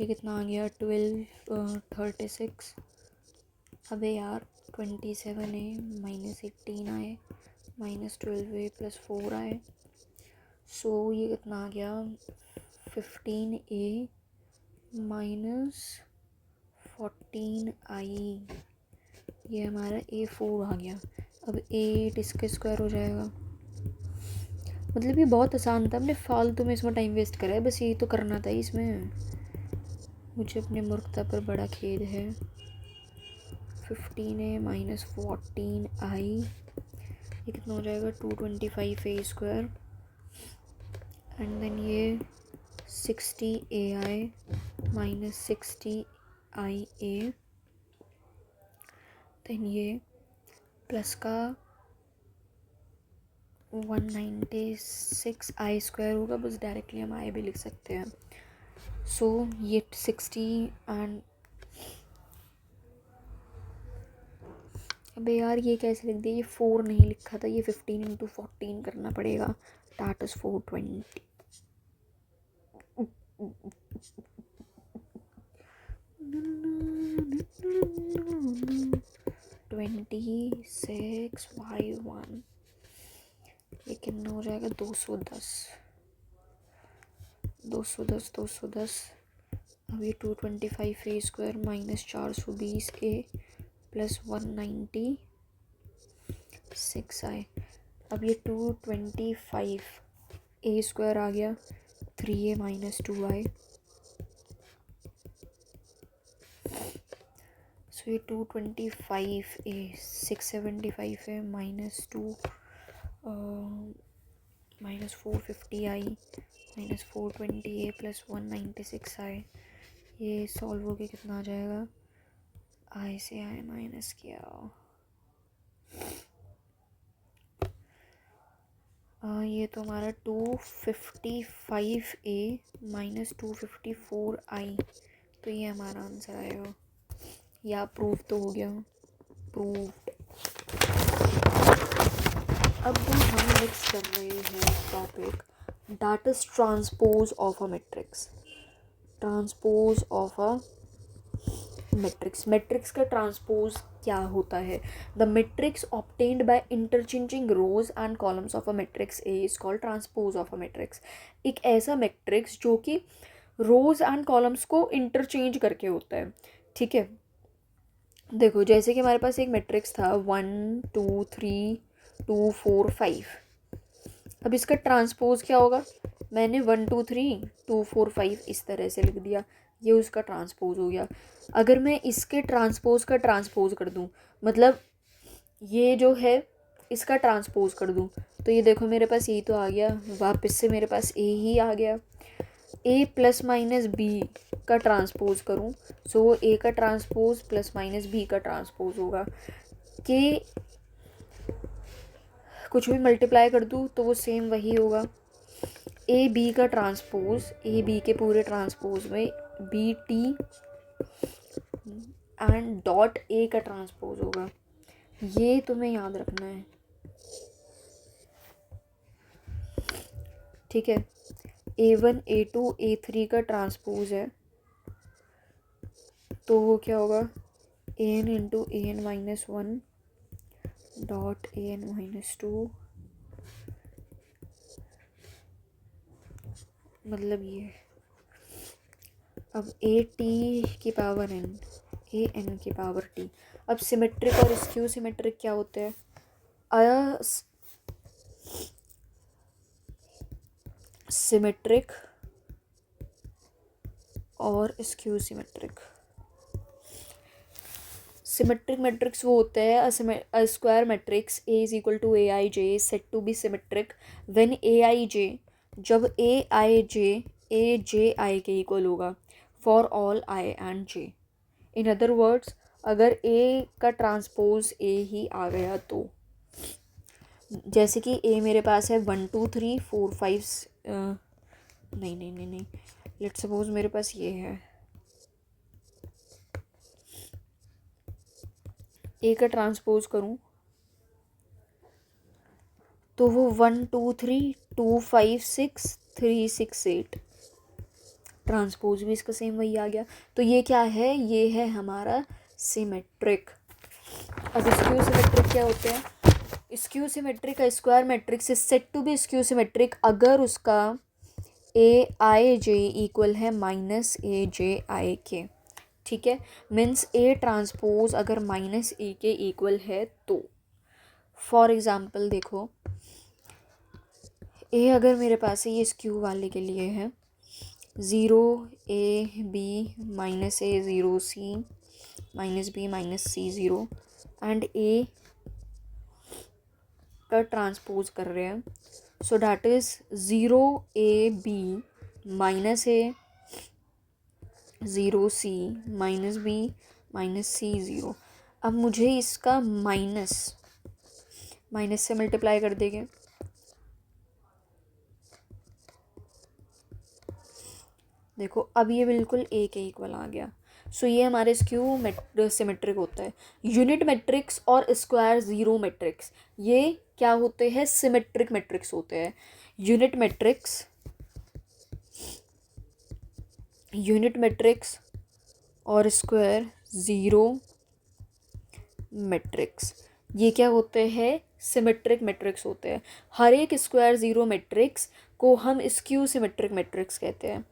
ये कितना आ गया 36। अबे यार 27a -18i -12a + 4i। सो ये कितना आ गया 15a -14i। ये हमारा A4 आ गया। अब 8 इसका स्क्वायर हो जाएगा। मतलब ये बहुत आसान था, हमने फालतू में इसमें टाइम वेस्ट करा है, बस यही तो करना था इसमें। मुझे अपने मूर्खता पर बड़ा खेद है। 15a -14i, ये कितना हो जाएगा 225a स्क्वायर। एंड देन ये 60ai -60ia। देन ये प्लस का 196i स्क्वायर होगा, बस डायरेक्टली हम आई भी लिख सकते हैं। सो ये 60 एंड अबे यार ये कैसे लिख दिया, ये 4 नहीं लिखा था, ये 15 × 14 करना पड़ेगा। That is 420। 26y1, ये कितना हो जाएगा 210। अब ये 225a स्क्वायर -420a + 196i। अब ये 225a स्क्वायर आ गया 3a -2i। सो ये 225a 675 है -2 -450i -420a + 196i। ये सॉल्व हो के कितना आ जाएगा, आई से आई माइनस किया ये तो हमारा 255a -254i। तो ये हमारा आंसर आएगा। या प्रूव तो हो गया, प्रूव। अब हम नेक्स्ट कर रहे हैं topic that is transpose of a matrix. Transpose of a matrix, matrix का ट्रांसपोज क्या होता है। The matrix obtained by interchanging rows and columns of a matrix A is called transpose of a matrix. एक ऐसा matrix जो कि rows and columns को interchange करके होता है। ठीक है, देखो जैसे कि हमारे पास एक मैट्रिक्स था 1 2 3 2 4 5। अब इसका ट्रांसपोज क्या होगा, मैंने 1 2 3 2 4 5 इस तरह से लिख दिया, ये उसका ट्रांसपोज हो गया। अगर मैं इसके ट्रांसपोज का ट्रांसपोज कर दूं, मतलब ये जो है इसका ट्रांसपोज कर दूं, तो ये देखो मेरे पास ए तो आ गया, वापस से मेरे पास ए ही आ गया। ए प्लस माइनस बी का ट्रांसपोज करूं, सो वो ए का ट्रांसपोज प्लस माइनस बी का ट्रांसपोज होगा। कि कुछ भी मल्टीप्लाई कर दूं तो वो सेम वही होगा। ए बी का ट्रांसपोज, ए बी के पूरे ट्रांसपोज में B T and dot A का ट्रांसपोज होगा। ये तुम्हें याद रखना है, ठीक है। A1 A2 A3 का ट्रांसपोज है, तो वो क्या होगा an × an-1 डॉट an-2, मतलब ये। अब a t की पावर n, a n की पावर t। अब सिमेट्रिक और स्क्यू सिमेट्रिक क्या होते हैं, सिमेट्रिक और स्क्यू सिमेट्रिक। सिमेट्रिक मैट्रिक्स वो होते हैं a square matrix A is equal to AIJ set to be symmetric when AIJ, जब AIJ AJI के इक्वल होगा for all I and J। In other words अगर ए का transpose ए ही आ गया तो, जैसे कि ए मेरे पास है 1 2 3 4 5, नहीं नहीं नहीं नहीं, लेट्स सपोज मेरे पास ये है, ए का ट्रांसपोज करूं तो वो 1 2 3 2 5 6 3 6 8, ट्रांसपोज भी इसका सेम वही आ गया। तो ये क्या है, ये है हमारा सिमेट्रिक। अब स्क्यू सिमेट्रिक क्या होते हैं? स्क्यू सिमेट्रिक का square matrix is set to be skew symmetric अगर उसका ए आई जे इक्वल है माइनस ए जे आई के। ठीक है, मीन्स ए ट्रांसपोज अगर माइनस ए के इक्वल है तो, फॉर एग्जाम्पल देखो, ए अगर मेरे पास है, ये स्क्यू वाले के लिए है, 0 A B minus A 0 C minus B minus C 0 and A का ट्रांसपोज कर रहे हैं, so that is 0 A B minus A 0 C minus B minus C 0। अब मुझे इसका माइनस से मल्टीप्लाई कर देंगे, देखो अब ये बिल्कुल ए के इक्वल आ गया। सो ये हमारे स्क्यू सिमेट्रिक होता है। यूनिट मैट्रिक्स और स्क्वायर ज़ीरो मैट्रिक्स ये क्या होते हैं, सिमेट्रिक मैट्रिक्स होते हैं। यूनिट मैट्रिक्स और स्क्वायर ज़ीरो मैट्रिक्स ये क्या होते हैं, सिमेट्रिक मैट्रिक्स होते हैं। हर एक स्क्वायर ज़ीरो मैट्रिक्स को हम स्क्यू सिमेट्रिक मैट्रिक्स कहते हैं।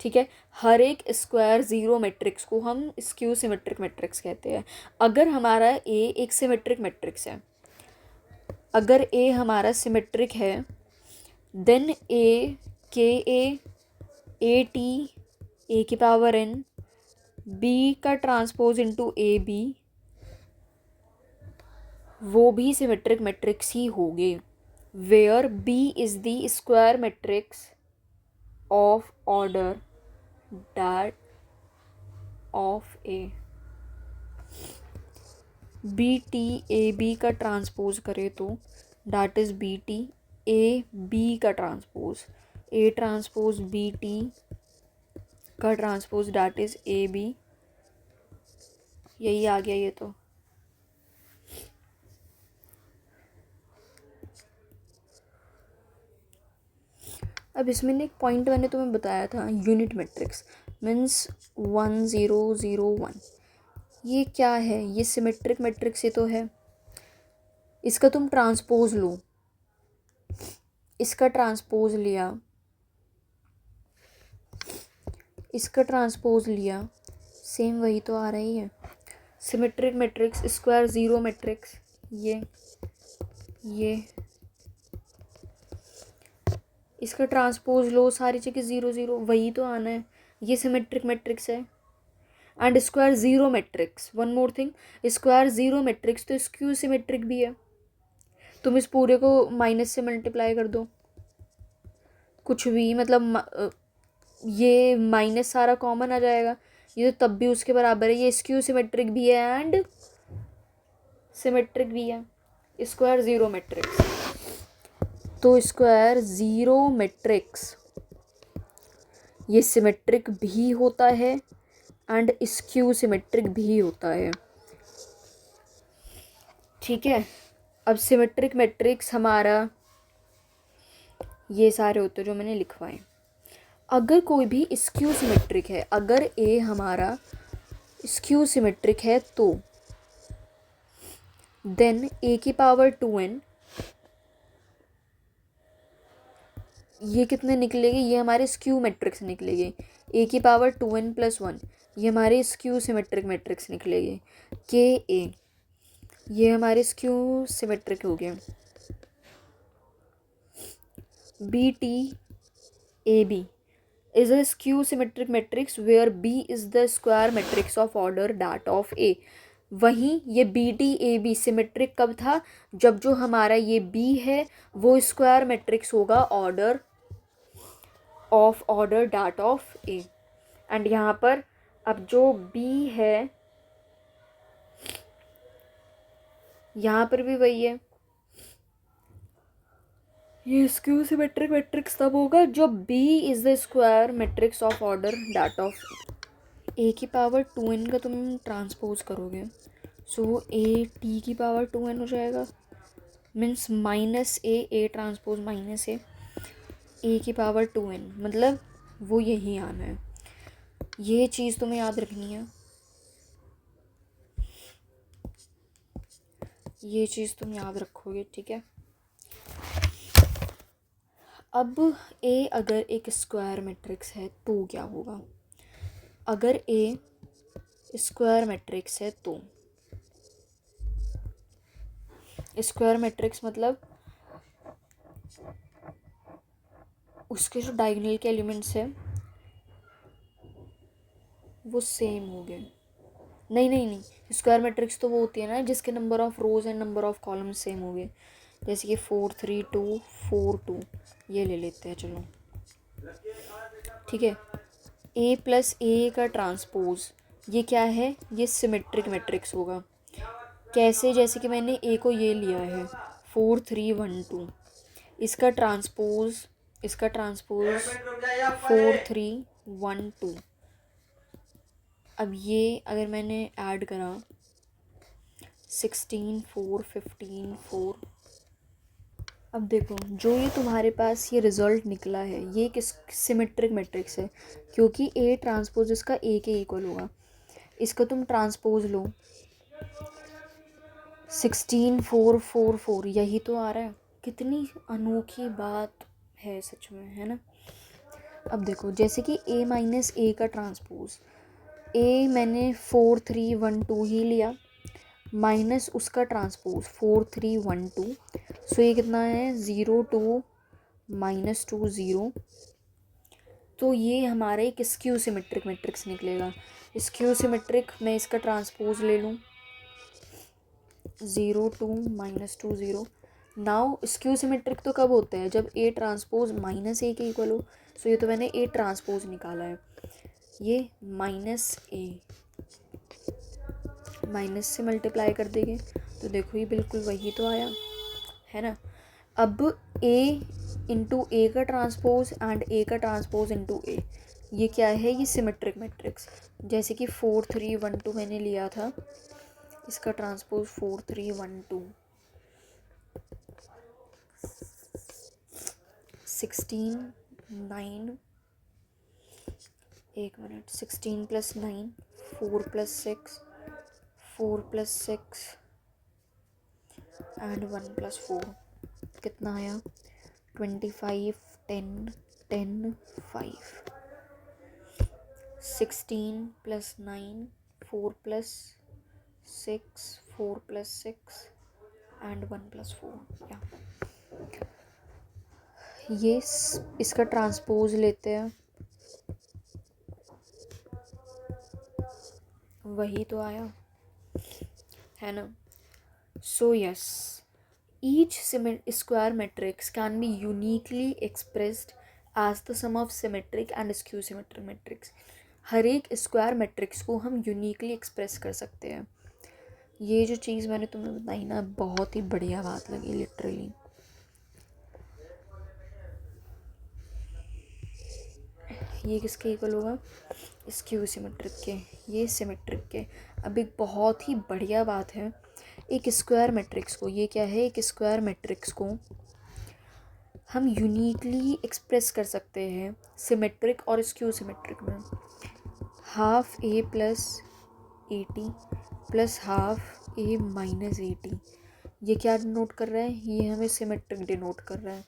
ठीक है, हर एक स्क्वायर ज़ीरो मैट्रिक्स को हम स्क्यू सिमेट्रिक मैट्रिक्स कहते हैं। अगर हमारा ए एक सिमेट्रिक मैट्रिक्स है, अगर ए हमारा सिमेट्रिक है, देन ए टी ए की पावर एन बी का ट्रांसपोज इनटू ए बी, वो भी सिमेट्रिक मैट्रिक्स ही होंगे, where B is the square matrix of order that of A। B T A B का ट्रांसपोज करे तो that is B T A B का transpose, A transpose B T का transpose that is A B. यही आ गया ये तो। अब इसमें एक पॉइंट मैंने तुम्हें बताया था, यूनिट मैट्रिक्स मीन्स 1 0 0 1, ये क्या है, ये सिमेट्रिक मैट्रिक्स ही तो है। इसका तुम ट्रांसपोज लो, इसका ट्रांसपोज लिया, इसका ट्रांसपोज लिया, सेम वही तो आ रही है। Symmetric matrix square zero matrix, ये इसका ट्रांसपोज लो, सारी जगह 0 0 वही तो आना है, ये सिमेट्रिक मैट्रिक्स है। And square zero matrix, one more thing, square zero matrix तो स्क्यू सिमेट्रिक भी है। तुम इस पूरे को माइनस से मल्टीप्लाई कर दो, कुछ भी मतलब ये माइनस सारा कॉमन आ जाएगा, ये तो तब भी उसके बराबर है। ये स्क्यू सिमेट्रिक भी है एंड सिमेट्रिक भी है, स्क्वायर ज़ीरो मैट्रिक्स। तो स्क्वायर ज़ीरो मैट्रिक्स ये सिमेट्रिक भी होता है एंड स्क्यू सिमेट्रिक भी होता है। ठीक है, अब सिमेट्रिक मैट्रिक्स हमारा ये सारे होते हैं जो मैंने लिखवाए। अगर कोई भी स्क्यू सिमेट्रिक है, अगर ए हमारा स्क्यू सिमेट्रिक है तो देन ए की पावर 2n, ये कितने निकलेंगे, ये हमारे स्क्यू मैट्रिक्स निकलेंगे। ए की पावर 2n + 1 ये हमारे स्क्यू सिमेट्रिक मैट्रिक्स निकलेंगे। के ए ये हमारे स्क्यू सिमेट्रिक हो गए। B T A B is a skew symmetric matrix where B is the square matrix of order that of A. वहीं ये B T A B symmetric कब था, जब जो हमारा ये बी है वो स्क्वायर मैट्रिक्स होगा order that of A. And यहाँ पर अब जो बी है यहाँ पर भी वही है। ये स्क्यू सिमेट्रिक मैट्रिक्स तब होगा जब B is the square matrix of order that of A की पावर 2n का तुम ट्रांसपोज करोगे, सो A T की पावर 2n हो जाएगा, मीन्स -A ट्रांसपोज -A की पावर 2n, मतलब वो यही आना है। ये चीज़ तुम्हें याद रखनी है, ये चीज़ तुम याद रखोगे, ठीक है। अब A अगर एक स्क्वायर मैट्रिक्स है तो क्या होगा? अगर A स्क्वायर मैट्रिक्स है तो स्क्वायर मैट्रिक्स मतलब उसके जो डायगोनल के एलिमेंट्स है वो सेम हो गए। नहीं नहीं नहीं, स्क्वायर मैट्रिक्स तो वो होती है ना जिसके number of rose and number of columns same हो गए, जैसे कि 4 3 2 4 2, ये ले लेते हैं चलो, ठीक है। A प्लस A का ट्रांसपोज ये क्या है? ये सिमेट्रिक मैट्रिक्स होगा। कैसे? जैसे कि मैंने A को ये लिया है 4 3 1 2, इसका ट्रांसपोज 4 3 1 2। अब ये अगर मैंने ऐड करा 16 4 15 4, अब देखो जो ये तुम्हारे पास ये रिजल्ट निकला है ये किस सिमेट्रिक मैट्रिक्स है, क्योंकि A ट्रांसपोज इसका A के इक्वल होगा। इसका तुम ट्रांसपोज लो 16 4 4 4, यही तो आ रहा है। कितनी अनोखी बात है सच में, है ना। अब देखो जैसे कि A माइनस A का ट्रांसपोज, A मैंने 4 3 1 2 ही लिया, माइनस उसका ट्रांसपोज 4 3 1 2, सो ये कितना है 0 2 -2 0, तो ये हमारा एक स्क्यू सिमेट्रिक मैट्रिक्स निकलेगा। स्क्यू सिमेट्रिक मैं इसका ट्रांसपोज ले लूँ 0 2 -2 0। नाउ स्क्यू सिमेट्रिक तो कब होता है? जब A ट्रांसपोज -A के इक्वल हो। सो ये तो मैंने A ट्रांसपोज निकाला है, ये -A माइनस से मल्टीप्लाई कर देंगे तो देखो ये बिल्कुल वही तो आया, है ना। अब A इंटू A का ट्रांसपोज एंड A का ट्रांसपोज इंटू A, ये क्या है? ये सिमेट्रिक मैट्रिक्स। जैसे कि 4 3 1 2 मैंने लिया था, इसका ट्रांसपोज 4 3 1 2, 16 9, एक मिनट, 16 + 9 4 + 6 4 + 6 एंड 1 + 4, कितना आया? 25 10 10 5, 16 + 9 4 + 6 4 + 6 एंड 1 + 4, या ये इसका ट्रांसपोज लेते हैं, वही तो आया, है ना। So yes, each square matrix can be uniquely expressed as the sum of symmetric and skew symmetric matrix। हर एक स्क्वायर मैट्रिक्स को हम यूनिकली एक्सप्रेस कर सकते हैं। ये जो चीज़ मैंने तुम्हें बताई ना, बहुत ही बढ़िया बात लगी लिटरली। ये किसके इक्वल होगा? स्क्यू सिमेट्रिक के, ये सिमेट्रिक के। अब एक बहुत ही बढ़िया बात है, एक स्क्वायर मैट्रिक्स को, ये क्या है? एक स्क्वायर मैट्रिक्स को हम यूनिकली एक्सप्रेस कर सकते हैं सिमेट्रिक और स्क्यू सिमेट्रिक में। हाफ A + 80 + हाफ A - 80, ये क्या डिनोट कर रहा है? ये हमें सिमेट्रिक डिनोट कर रहा है,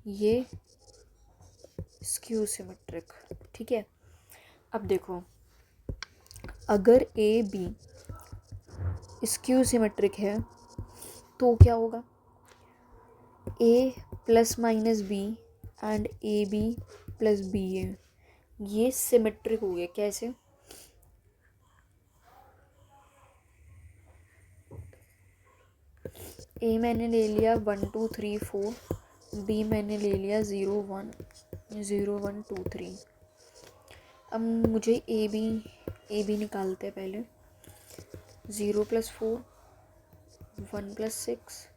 ये स्क्यू सिमेट्रिक, ठीक है। अब देखो अगर A B स्क्यू सिमेट्रिक है तो क्या होगा? A ± B and AB + BA, ये सिमेट्रिक हो गया। कैसे? A मैंने ले लिया 1 2 3 4, B मैंने ले लिया 0 1 0 1 2 3। अब मुझे A B निकालते हैं पहले। 0 + 4 1+6,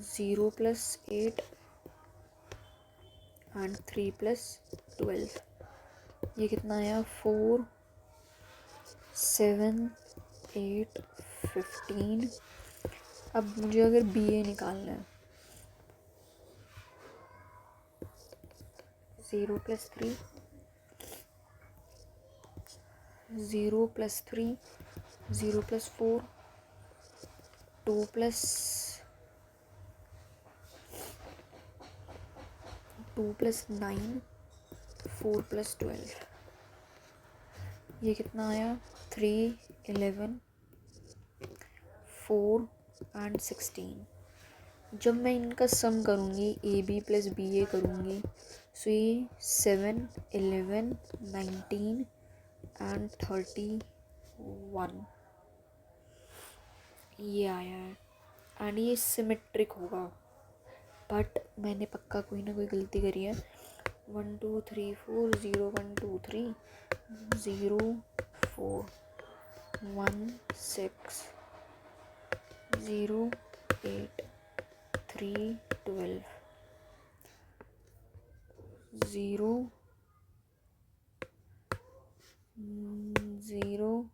0+8 एंड 3+12। ये कितना आया? 4, 7, 8, 15। अब मुझे अगर BA निकालना है, 0+3, 0+3, 0+4, 2+9, 4+12। ये कितना आया? 3, 11, 4 एंड 16। जब मैं इनका सम करूँगी, AB + BA करूँगी, सो ये 7, 11, 19 एंड 31 ये आया है। एंड ये सिमेट्रिक होगा, बट मैंने पक्का कोई ना कोई गलती करी है। 1 2 3 4 0 1 2 3 0 4 1 6 0 8 3 12 0 0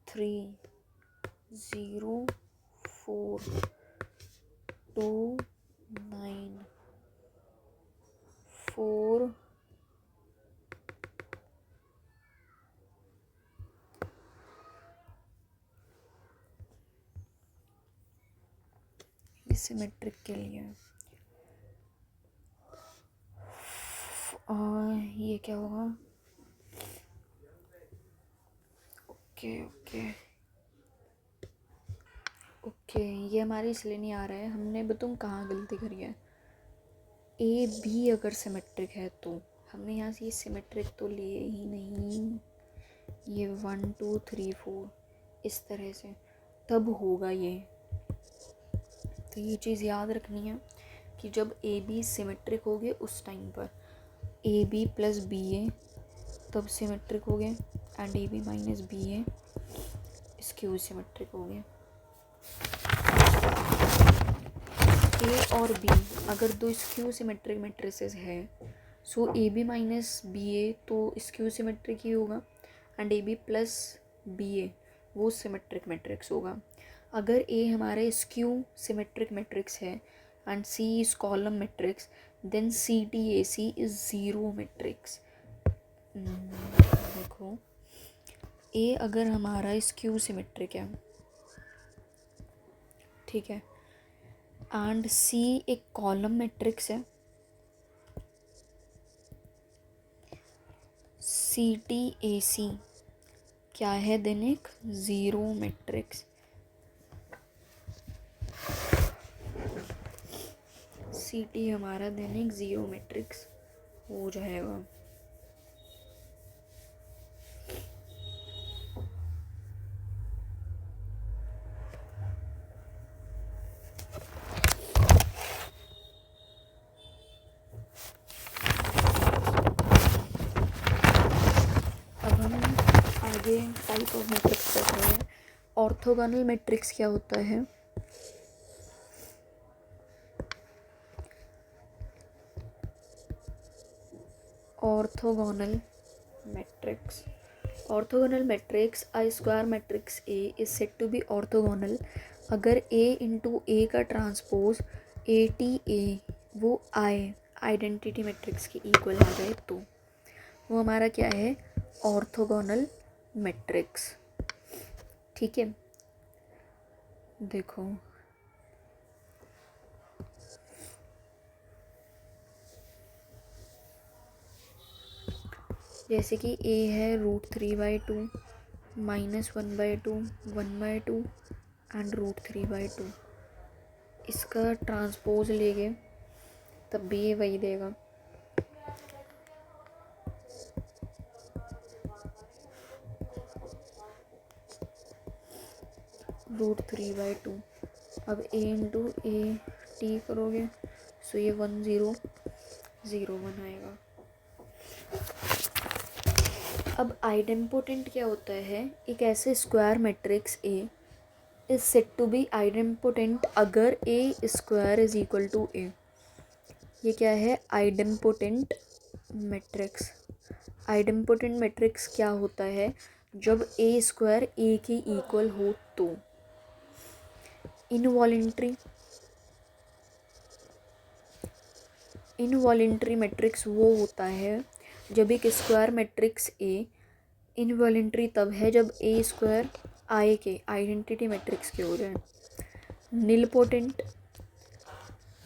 3 0 4 2 9 4 सिमेट्रिक के लिए। ये क्या होगा? ओके, ये हमारे इसलिए नहीं आ रहा है, हमने बताऊँ कहाँ गलती करी है। AB अगर सिमेट्रिक है तो हमने यहाँ से ये सिमेट्रिक तो लिए ही नहीं, ये 1 2 3 4 इस तरह से, तब होगा ये। तो ये चीज़ याद रखनी है कि जब AB सिमेट्रिक हो गए उस टाइम पर AB + BA तब सिमेट्रिक हो गए, and AB - BA skew symmetric हो गए। A और B अगर दो स्क्यू सिमेट्रिक मैट्रिसेस है, सो AB - BA तो स्क्यू सिमेट्रिक ही होगा, एंड AB + BA वो सिमेट्रिक मैट्रिक्स होगा। अगर A हमारे स्क्यू सिमेट्रिक मैट्रिक्स है and C is column matrix, then CTAC is zero matrix. देखो, A अगर हमारा स्क्यू सिमेट्रिक है, ठीक है, एंड C एक कॉलम मैट्रिक्स है, CTAC क्या है? देन एक ज़ीरो मैट्रिक्स। CT हमारा देन एक ज़ीरो मैट्रिक्स हो जाएगा। अब हम आगे टाइप ऑफ मैट्रिक्स पढ़ रहे हैं। ऑर्थोगोनल मैट्रिक्स क्या होता है? Orthogonal matrix, orthogonal matrix, a square matrix A is said to be orthogonal अगर A इंटू A का ट्रांसपोज ATA वो आइडेंटिटी मैट्रिक्स के इक्वल आ जाए तो वो हमारा क्या है? Orthogonal matrix. ठीक है, देखो जैसे कि A है √3/2 -1/2 1/2 एंड √3/2, इसका ट्रांसपोज लेंगे तब भी ये वही देगा। √3/2। अब A इंटू AT करोगे सो ये 1 0 0 1 आएगा। अब आइडेम्पोटेंट क्या होता है? एक ऐसे square matrix A is set to be idempotent अगर A square is equal to A. ये क्या है? Idempotent matrix. आइडेम्पोटेंट मैट्रिक्स क्या होता है? जब ए स्क्वायर ए के इक्वल हो तो। इनवॉलेंट्री मैट्रिक्स वो होता है जब एक स्क्वायर मैट्रिक्स ए, इनवॉलेंट्री तब है जब ए स्क्वायर आई के आइडेंटिटी मैट्रिक्स के हो जाए। Nilpotent,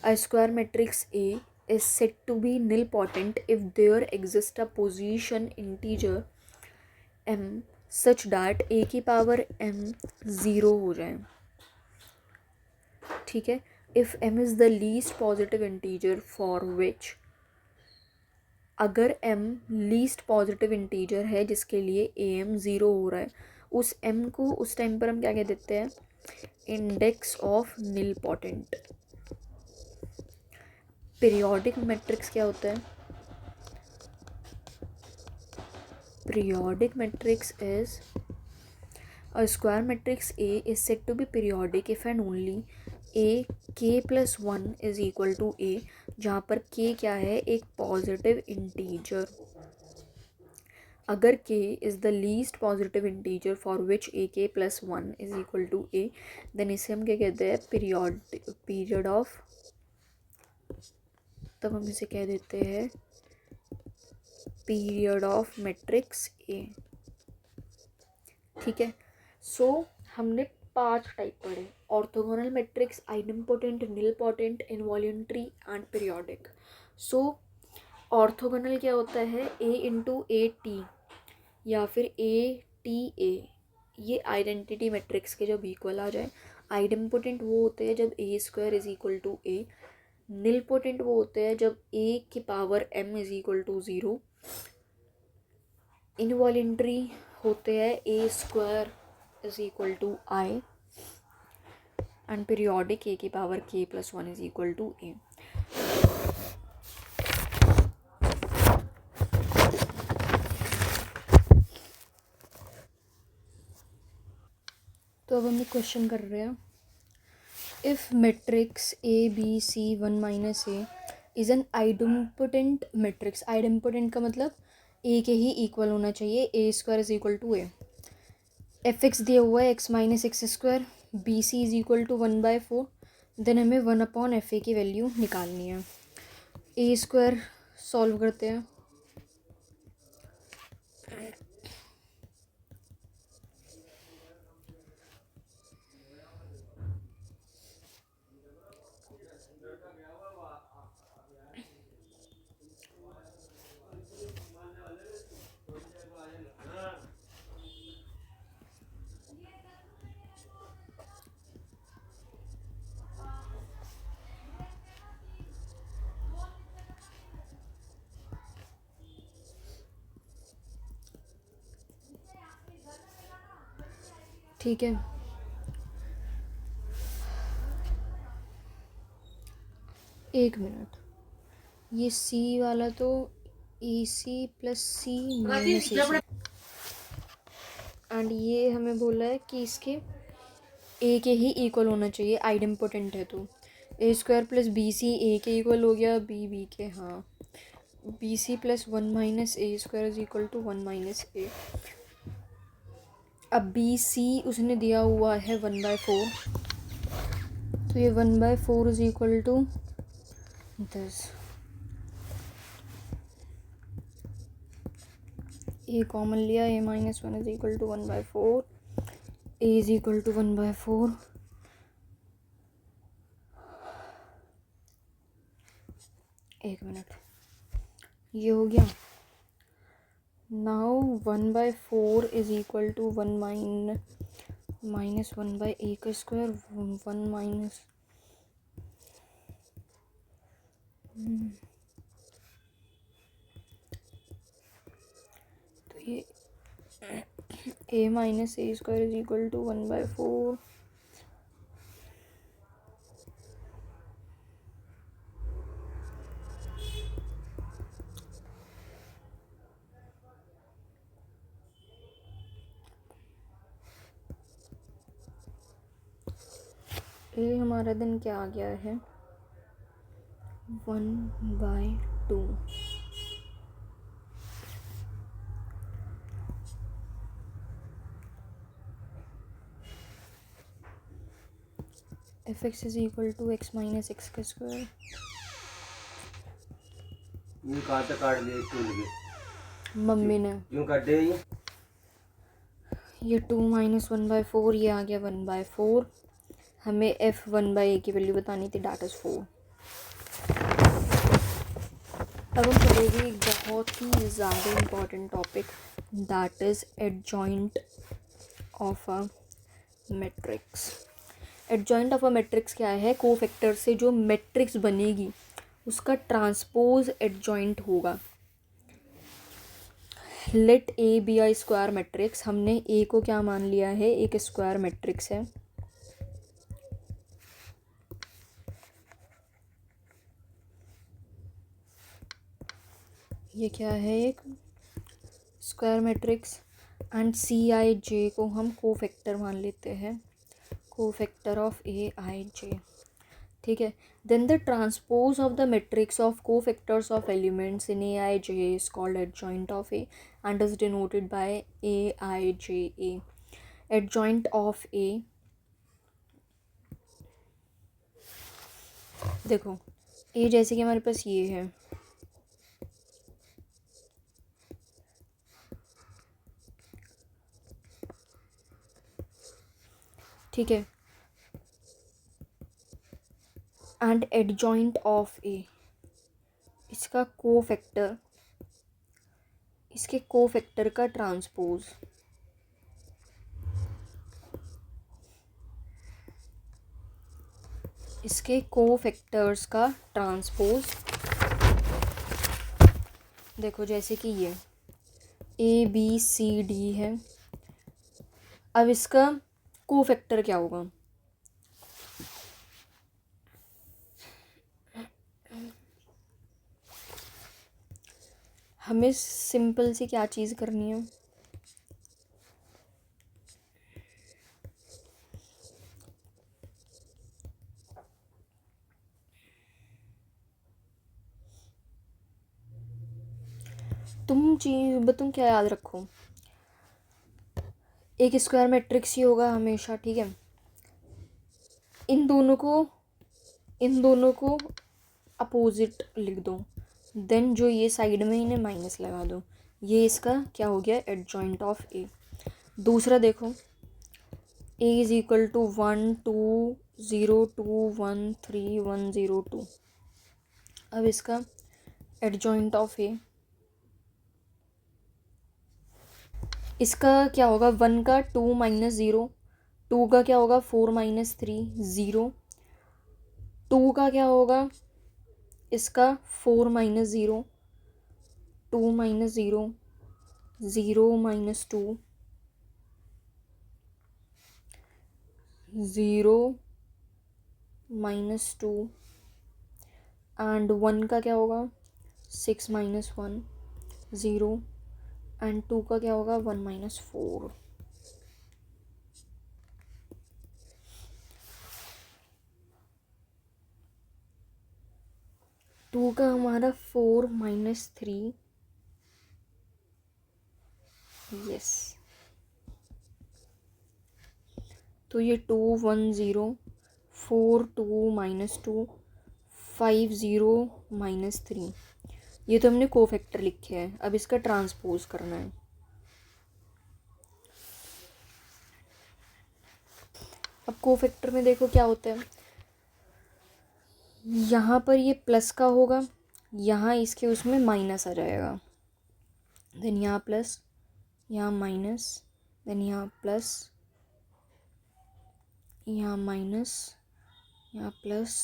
a square matrix A is said to be nilpotent if there exists a position integer m such that a की पावर m 0 हो जाए। ठीक है। if m is the least positive integer for which, अगर m least positive integer है जिसके लिए am 0 हो रहा है, उस m को उस टाइम पर हम क्या कह देते हैं? Index of nilpotent. Periodic matrix क्या होता है? Periodic matrix is a square matrix A is said to be periodic if and only A k plus 1 is equal to A, जहाँ पर k क्या है? एक पॉजिटिव इंटीजर। अगर k is the least positive integer for which a k plus 1 is equal to A, then इसे हम क्या कहते हैं? पीरियड ऑफ, तब हम इसे कह देते हैं पीरियड ऑफ मैट्रिक्स ए। ठीक है। सो हमने 5 टाइप पढ़े: orthogonal matrix, idempotent, nilpotent, involuntary and periodic. So orthogonal क्या होता है? ए इंटू ए टी या फिर ए टी ए, ये आइडेंटिटी मैट्रिक्स के जब इक्वल आ जाए। आइडेम्पोटेंट वो होते हैं जब A square is equal to A. Nilpotent वो होते हैं जब ए की power m is equal to 0। Involuntary होते हैं A square is equal to I, and periodic A की power k plus 1 is equal to A. तो अब हम एक क्वेश्चन कर रहे हैं। If matrix A B C 1 minus A is an idempotent matrix. Idempotent का मतलब ए के ही इक्वल होना चाहिए। A square is equal to A. F X दिया हुआ है X minus X square, B C is equal to 1/4। Then हमें 1/f की वैल्यू निकालनी है। ए स्क्वायर सॉल्व करते हैं। ठीक है। एक मिनट, ये सी वाला तो A C plus C minus A C, and ये हमें बोला है कि इसके ए के ही इक्वल होना चाहिए। आइडेम्पोटेंट है तो a square plus b c a के इक्वल हो गया, बी बी के। हाँ, b c plus 1 minus a square is equal to 1 minus a. अब बी सी उसने दिया हुआ है 1/4, तो ये 1/4 is equal to 10। A common लिया, a minus 1 is equal to 1/4, a is equal to 1/4। एक मिनट, ये हो गया। Now 1/4 is equal to 1 minus 1/a का स्क्वायर, 1 माइनस तो ये a minus a square is equal to 1/4। ए हमारा दिन क्या आ गया है 1/2। F x is equal to x minus x का स्क्वायर। ये कहाँ तक काट लिया स्कूल के? मम्मी ने क्यों काटे ये 2 - 1/4, ये आ गया 1/4। हमें एफ 1/a की वैल्यू बतानी थी, डैट इज़ 4। अब हम पढ़ेंगे एक बहुत ही ज़्यादा important topic, that is adjoint of a matrix. Adjoint of a matrix क्या है? कोफैक्टर से जो मैट्रिक्स बनेगी उसका ट्रांसपोज एडजॉइंट होगा। Let A be a square matrix. हमने ए को क्या मान लिया है? एक स्क्वायर मैट्रिक्स है। ये क्या है? एक स्क्वायर मैट्रिक्स। एंड सी आई जे को हम कोफैक्टर मान लेते हैं, cofactor of A i j. ठीक है। Then the transpose of the matrix of cofactors of elements in a i j is called adjoint of A and is denoted by a i j a. Adjoint of a, देखो a जैसे कि हमारे पास ये है, ठीक है, and adjoint of ए, इसका cofactor, इसके कोफैक्टर का ट्रांसपोज, इसके कोफैक्टर्स का ट्रांसपोज। देखो जैसे कि ये ए बी सी डी है, अब इसका कोफैक्टर क्या होगा? हमें सिंपल सी क्या चीज़ करनी है, तुम क्या याद रखो, एक स्क्वायर मैट्रिक्स ही होगा हमेशा, ठीक है। इन दोनों को अपोजिट लिख दो, देन जो ये साइड में इन्हें माइनस लगा दो। ये इसका क्या हो गया? एडजॉइंट ऑफ ए। दूसरा देखो, ए इज इक्वल टू 1 2 0 2 1 3 1 0 2। अब इसका एडजॉइंट ऑफ ए, इसका क्या होगा? 1 का 2 - 0, 2 का क्या होगा? 4 - 3 0, 2 का क्या होगा? इसका 4 - 0, 2 - 0, 0 - 2, 0 - 2, एंड 1 का क्या होगा? 6 - 1 0, एंड 2 का क्या होगा? 1 - 4। टू का हमारा 4 - 3, यस। तो ये 2 1 0 4 2 - 2 5 0 - 3, ये तो हमने कोफैक्टर लिखे हैं। अब इसका ट्रांसपोज करना है। अब कोफैक्टर में देखो क्या होता है, यहाँ पर ये प्लस का होगा, यहाँ इसके उसमें माइनस आ जाएगा, देन यहाँ प्लस, यहाँ माइनस, देन यहाँ प्लस, यहाँ माइनस, यहाँ प्लस,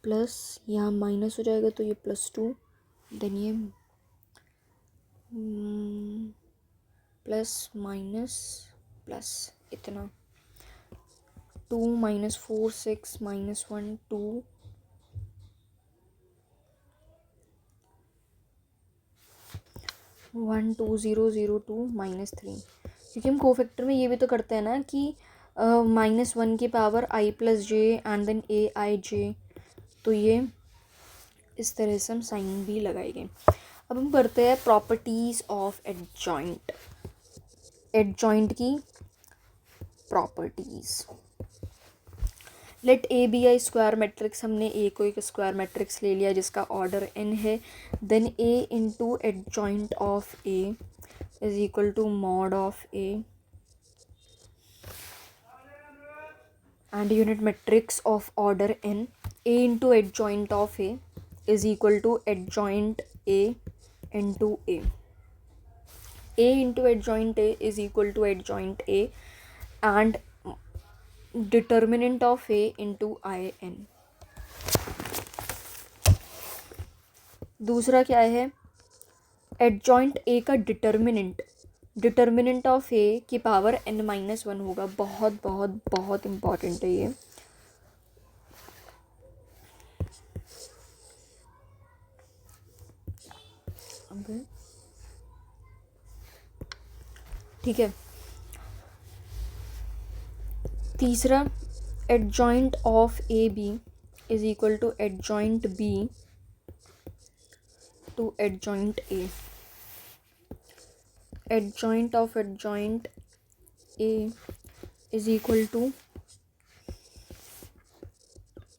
प्लस, यहाँ माइनस हो जाएगा तो ये +2, देन ये प्लस माइनस प्लस, इतना 2 - 4 6 - 1 2, 1 2 0 0 2 -3। क्योंकि हम कोफैक्टर में ये भी तो करते हैं ना कि -1 की power i plus j and then a i j, तो ये इस तरह से हम साइन भी लगाएंगे। अब हम करते हैं प्रॉपर्टीज़ ऑफ एडजॉइंट। एडजॉइंट की properties. Let A be a square matrix, हमने ए को एक स्क्वायर मैट्रिक्स ले लिया जिसका ऑर्डर n है। Then A into adjoint of A is equal to mod of A and unit matrix of order n. A into adjoint of A is equal to adjoint A into A. A into adjoint A is equal to adjoint A and determinant of A into IN. दूसरा क्या है, adjoint a का determinant of ए की power n-1 होगा। बहुत बहुत बहुत important है ये। ठीक है। तीसरा, adjoint of a B is equal to adjoint b to adjoint a. Adjoint of adjoint a is equal to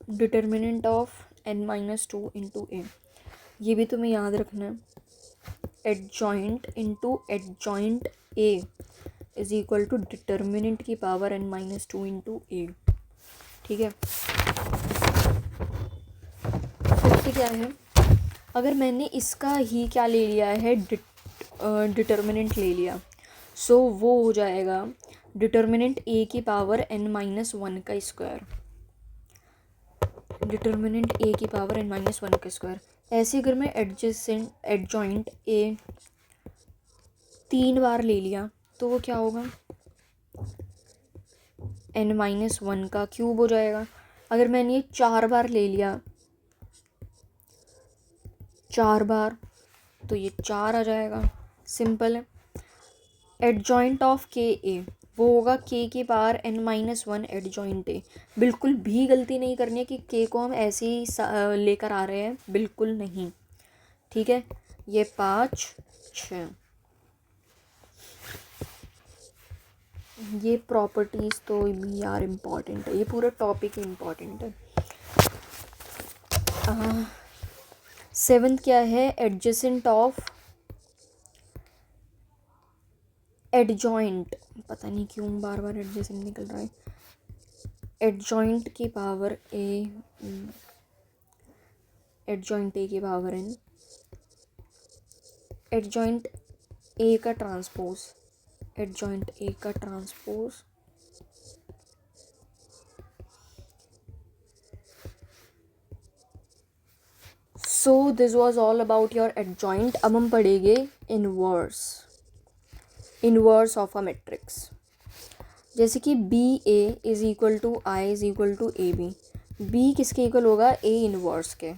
determinant of n-2 into a. ये भी तुम्हें याद रखना है। Adjoint into adjoint a is equal to determinant की power n-2 into a. ठीक है। Fifth क्या है, अगर मैंने इसका ही क्या ले लिया है, डिटर्मिनेंट ले लिया, सो वो हो जाएगा डिटर्मिनेंट ए की पावर n-1 का स्क्वायर। डिटर्मिनेंट ए की पावर n-1 का स्क्वायर। ऐसे अगर मैं एडजॉइंट ए 3 बार ले लिया तो वो क्या होगा, n-1 का क्यूब हो जाएगा। अगर मैंने ये 4 बार ले लिया, 4 बार, तो ये 4 आ जाएगा। सिंपल है। एडजॉइंट ऑफ के ए वो होगा के की पावर n-1 एडजॉइंट ए। बिल्कुल भी गलती नहीं करनी है कि के को हम ऐसे ही लेकर आ रहे हैं, बिल्कुल नहीं। ठीक है। ये 5 6, ये प्रॉपर्टीज़ तो भी यार इम्पॉर्टेंट है, ये पूरा टॉपिक इम्पॉर्टेंट है। 7th क्या है, एडजेसेंट ऑफ एडजॉइंट। पता नहीं क्यों बार बार एडजेसेंट निकल रहा है। एडजॉइंट की पावर ए, एडजॉइंट ए की पावर एन, एडजॉइंट ए का ट्रांसपोज, एडजॉइंट ए का transpose so this was all about your adjoint. अब हम पढ़ेंगे इनवर्स ऑफ अ मैट्रिक्स। जैसे कि b a is equal to I is equal to A B. B किसके equal होगा, a inverse के।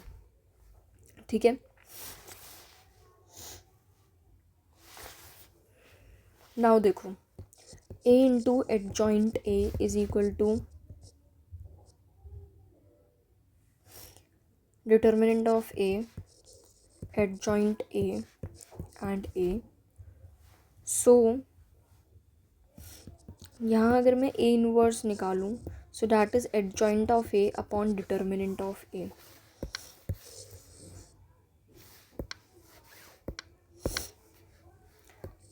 ठीक है। नाउ देखो, a into adjoint a is equal to determinant of a, adjoint a and a. So यहाँ अगर मैं a inverse निकालूँ, so that is adjoint of A upon determinant of A.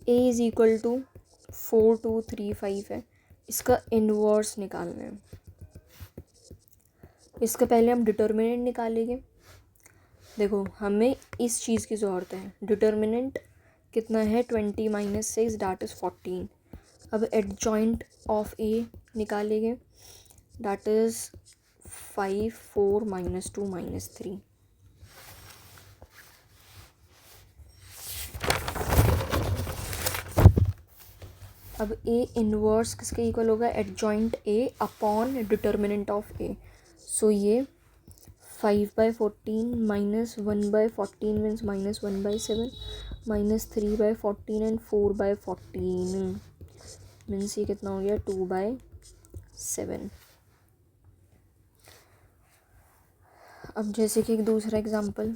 A is equal to 4 2 3 5 है। इसका inverse निकालना है। इसका पहले हम डिटर्मिनेंट निकालेंगे। देखो, हमें इस चीज़ की ज़रूरत है। डिटर्मिनेंट कितना है, 20 - 6 दैट इज़ 14। अब एडजॉइंट ऑफ ए निकालेंगे, दैट इज़ 5 4 - 2 - 3। अब ए इनवर्स किसके इक्वल होगा, adjoint a upon determinant of a. So ये 5/14 - 1/14 मीन्स -1/7 -3/14 एंड 4/14 मीन्स ये कितना हो गया, 2/14। 7। अब जैसे कि एक दूसरा एग्जांपल,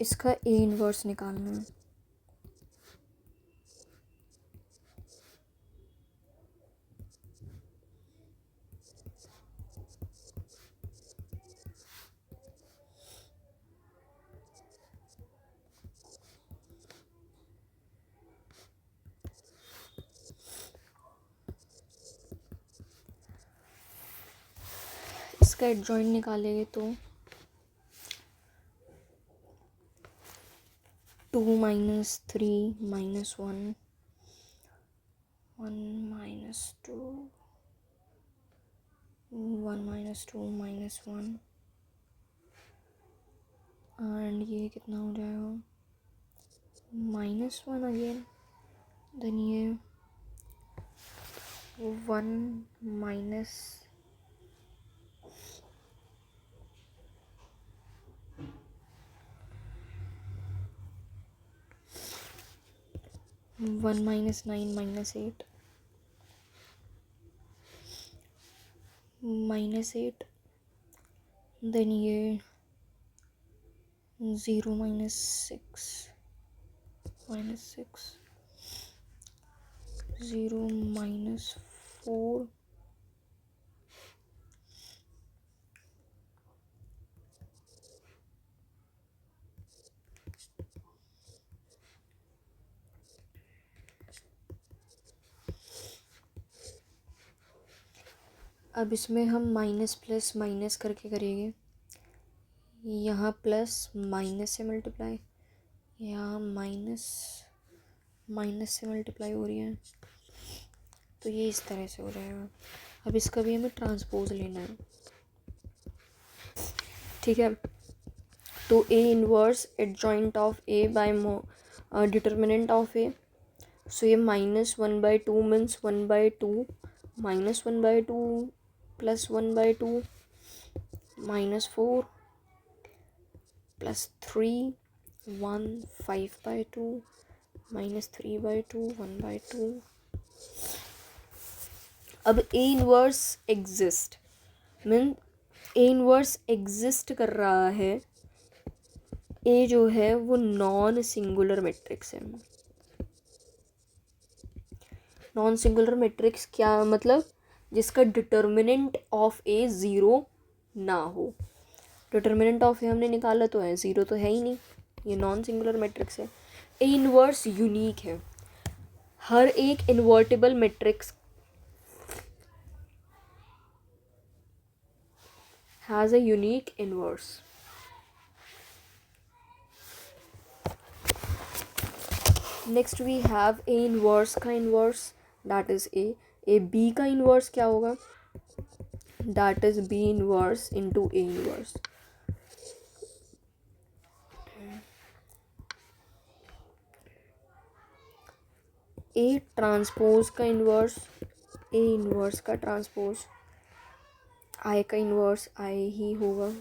इसका ए इनवर्स निकालना है। इसका एडजॉइंट निकालेंगे तो 2 - 3 - 1 1 - 2 1 - 2 - 1 एंड ये कितना हो जाएगा -1 अगेन, देन ये 1 माइनस 1 - 9 - 8 -8, देन ये 0 - 6 -6 0 - 4 अब इसमें हम माइनस प्लस माइनस करके करेंगे, यहाँ प्लस माइनस से मल्टीप्लाई, यहाँ माइनस माइनस से मल्टीप्लाई हो रही है, तो ये इस तरह से हो जाएगा। अब इसका भी हमें ट्रांसपोज लेना है, ठीक है। तो a inverse adjoint of a by determinant of a, so ये -1/2 मीन्स 1/2 -1/2 + 1/2 -4 + 3 1 5/2 -3/2 1/2। अब a inverse exist mean A inverse exist कर रहा है, ए जो है वो नॉन सिंगुलर मैट्रिक्स है। नॉन सिंगुलर मैट्रिक्स क्या मतलब, जिसका डिटर्मिनेंट ऑफ ए 0 ना हो। डिटर्मिनेंट ऑफ ए हमने निकाला तो है, 0 तो है ही नहीं, ये नॉन सिंगुलर मैट्रिक्स है। ए इनवर्स यूनिक है, हर एक invertible matrix has a unique inverse. Next we have a inverse का inverse, that is A B का इनवर्स क्या होगा, that is b inverse into a inverse. A transpose का inverse, a inverse का transpose, I का inverse I ही होगा।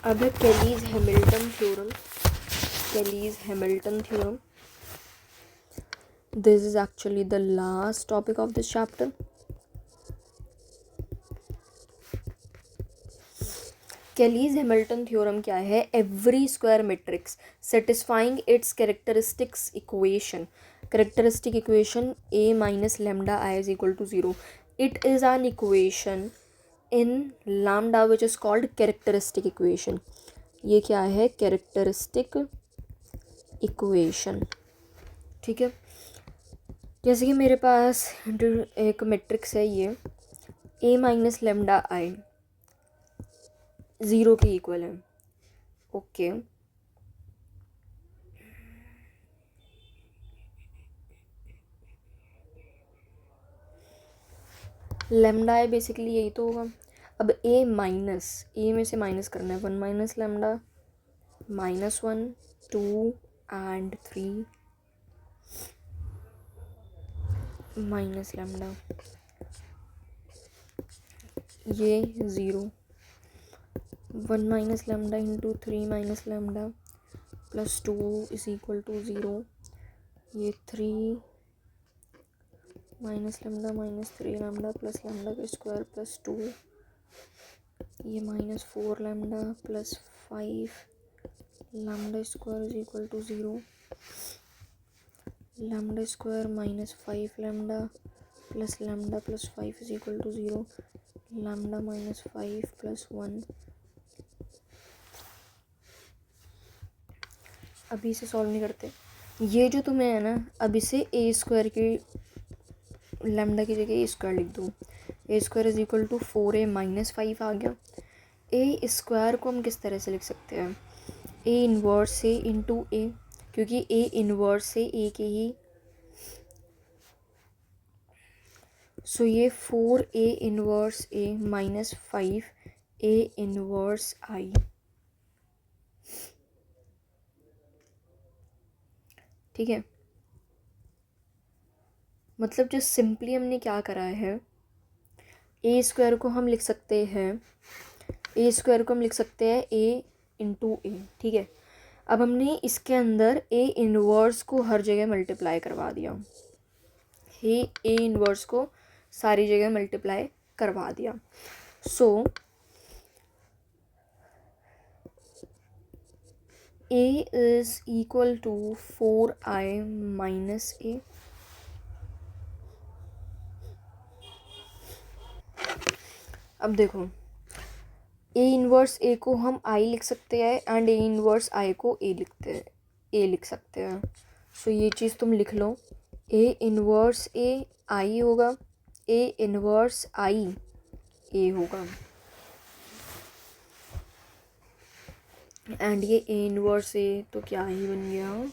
अब है Cayley's Hamilton theorem. Cayley's Hamilton theorem, this is actually the last topic of this chapter. Cayley's Hamilton theorem क्या है, every square matrix satisfying its characteristics equation, characteristic equation A minus lambda I is equal to 0, it is an equation in lambda which is called characteristic equation. ये क्या है, characteristic equation, ठीक है। जैसे कि मेरे पास एक मैट्रिक्स है, ये ए माइनस लेमडा आई 0 के इक्वल है, ओके। लेमडा आई बेसिकली यही तो होगा। अब ए माइनस, ए में से माइनस करना है, 1 minus lambda -1 2 and 3 minus lambda. ये 0, 1 minus lambda into 3 minus lambda plus 2 is equal to 0, ये 3 minus lambda minus 3 lambda plus lambda का स्क्वायर प्लस 2, ये minus 4 lambda plus 5 lambda square is equal to 0, lambda square minus 5 lambda plus lambda plus 5 is equal to 0, lambda minus 5 plus 1। अभी इसे solve नहीं करते, ये जो तुम्हें है ना, अब इसे ए स्क्वायर की लैम्डा की जगह ए स्क्वायर लिख दो, a square is equal to 4a minus 5 आ गया। ए स्क्वायर को हम किस तरह से लिख सकते हैं, ए इन्वर्स ए इंटू ए, क्योंकि ए इन्वर्स से ए के ही, सो ये 4a इन्वर्स ए माइनस 5a इन्वर्स आई। ठीक है, मतलब जो सिंपली हमने क्या करा है, ए स्क्वायर को हम लिख सकते हैं, ए स्क्वायर को हम लिख सकते हैं ए इंटू ए। ठीक है, अब हमने इसके अंदर ए इन्वर्स को हर जगह मल्टीप्लाई करवा दिया, ए इन्वर्स को सारी जगह मल्टीप्लाई करवा दिया। So a is equal to 4i minus a. अब देखो, ए इन्वर्स ए को हम आई लिख सकते हैं एंड ए इन्वर्स आई को ए लिख सकते हैं। सो ये चीज़ तुम लिख लो, ए इन्वर्स ए आई होगा, ए इन्वर्स आई ए होगा, एंड ये ए इन्वर्स ए तो क्या ही बन गया,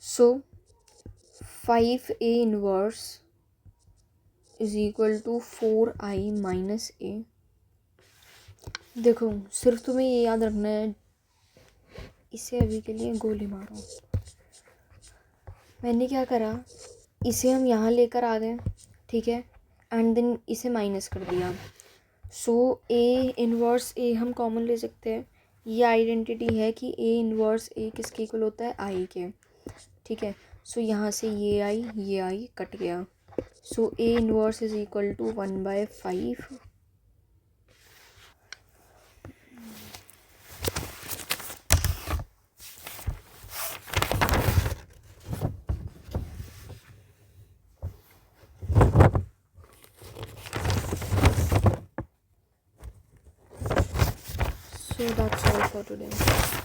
so 5a inverse is equal to 4i minus a. देखो सिर्फ तुम्हें ये याद रखना है, इसे अभी के लिए गोली मारो। मैंने क्या करा, इसे हम यहाँ लेकर आ गए, ठीक है, एंड देन इसे माइनस कर दिया। सो ए इन्वर्स ए हम कॉमन ले सकते हैं, ये आइडेंटिटी है कि ए इन्वर्स ए किसके इक्वल होता है, आई के। ठीक है, सो यहाँ से ये आई कट गया, so a inverse is equal to 1/5। So that's all for today.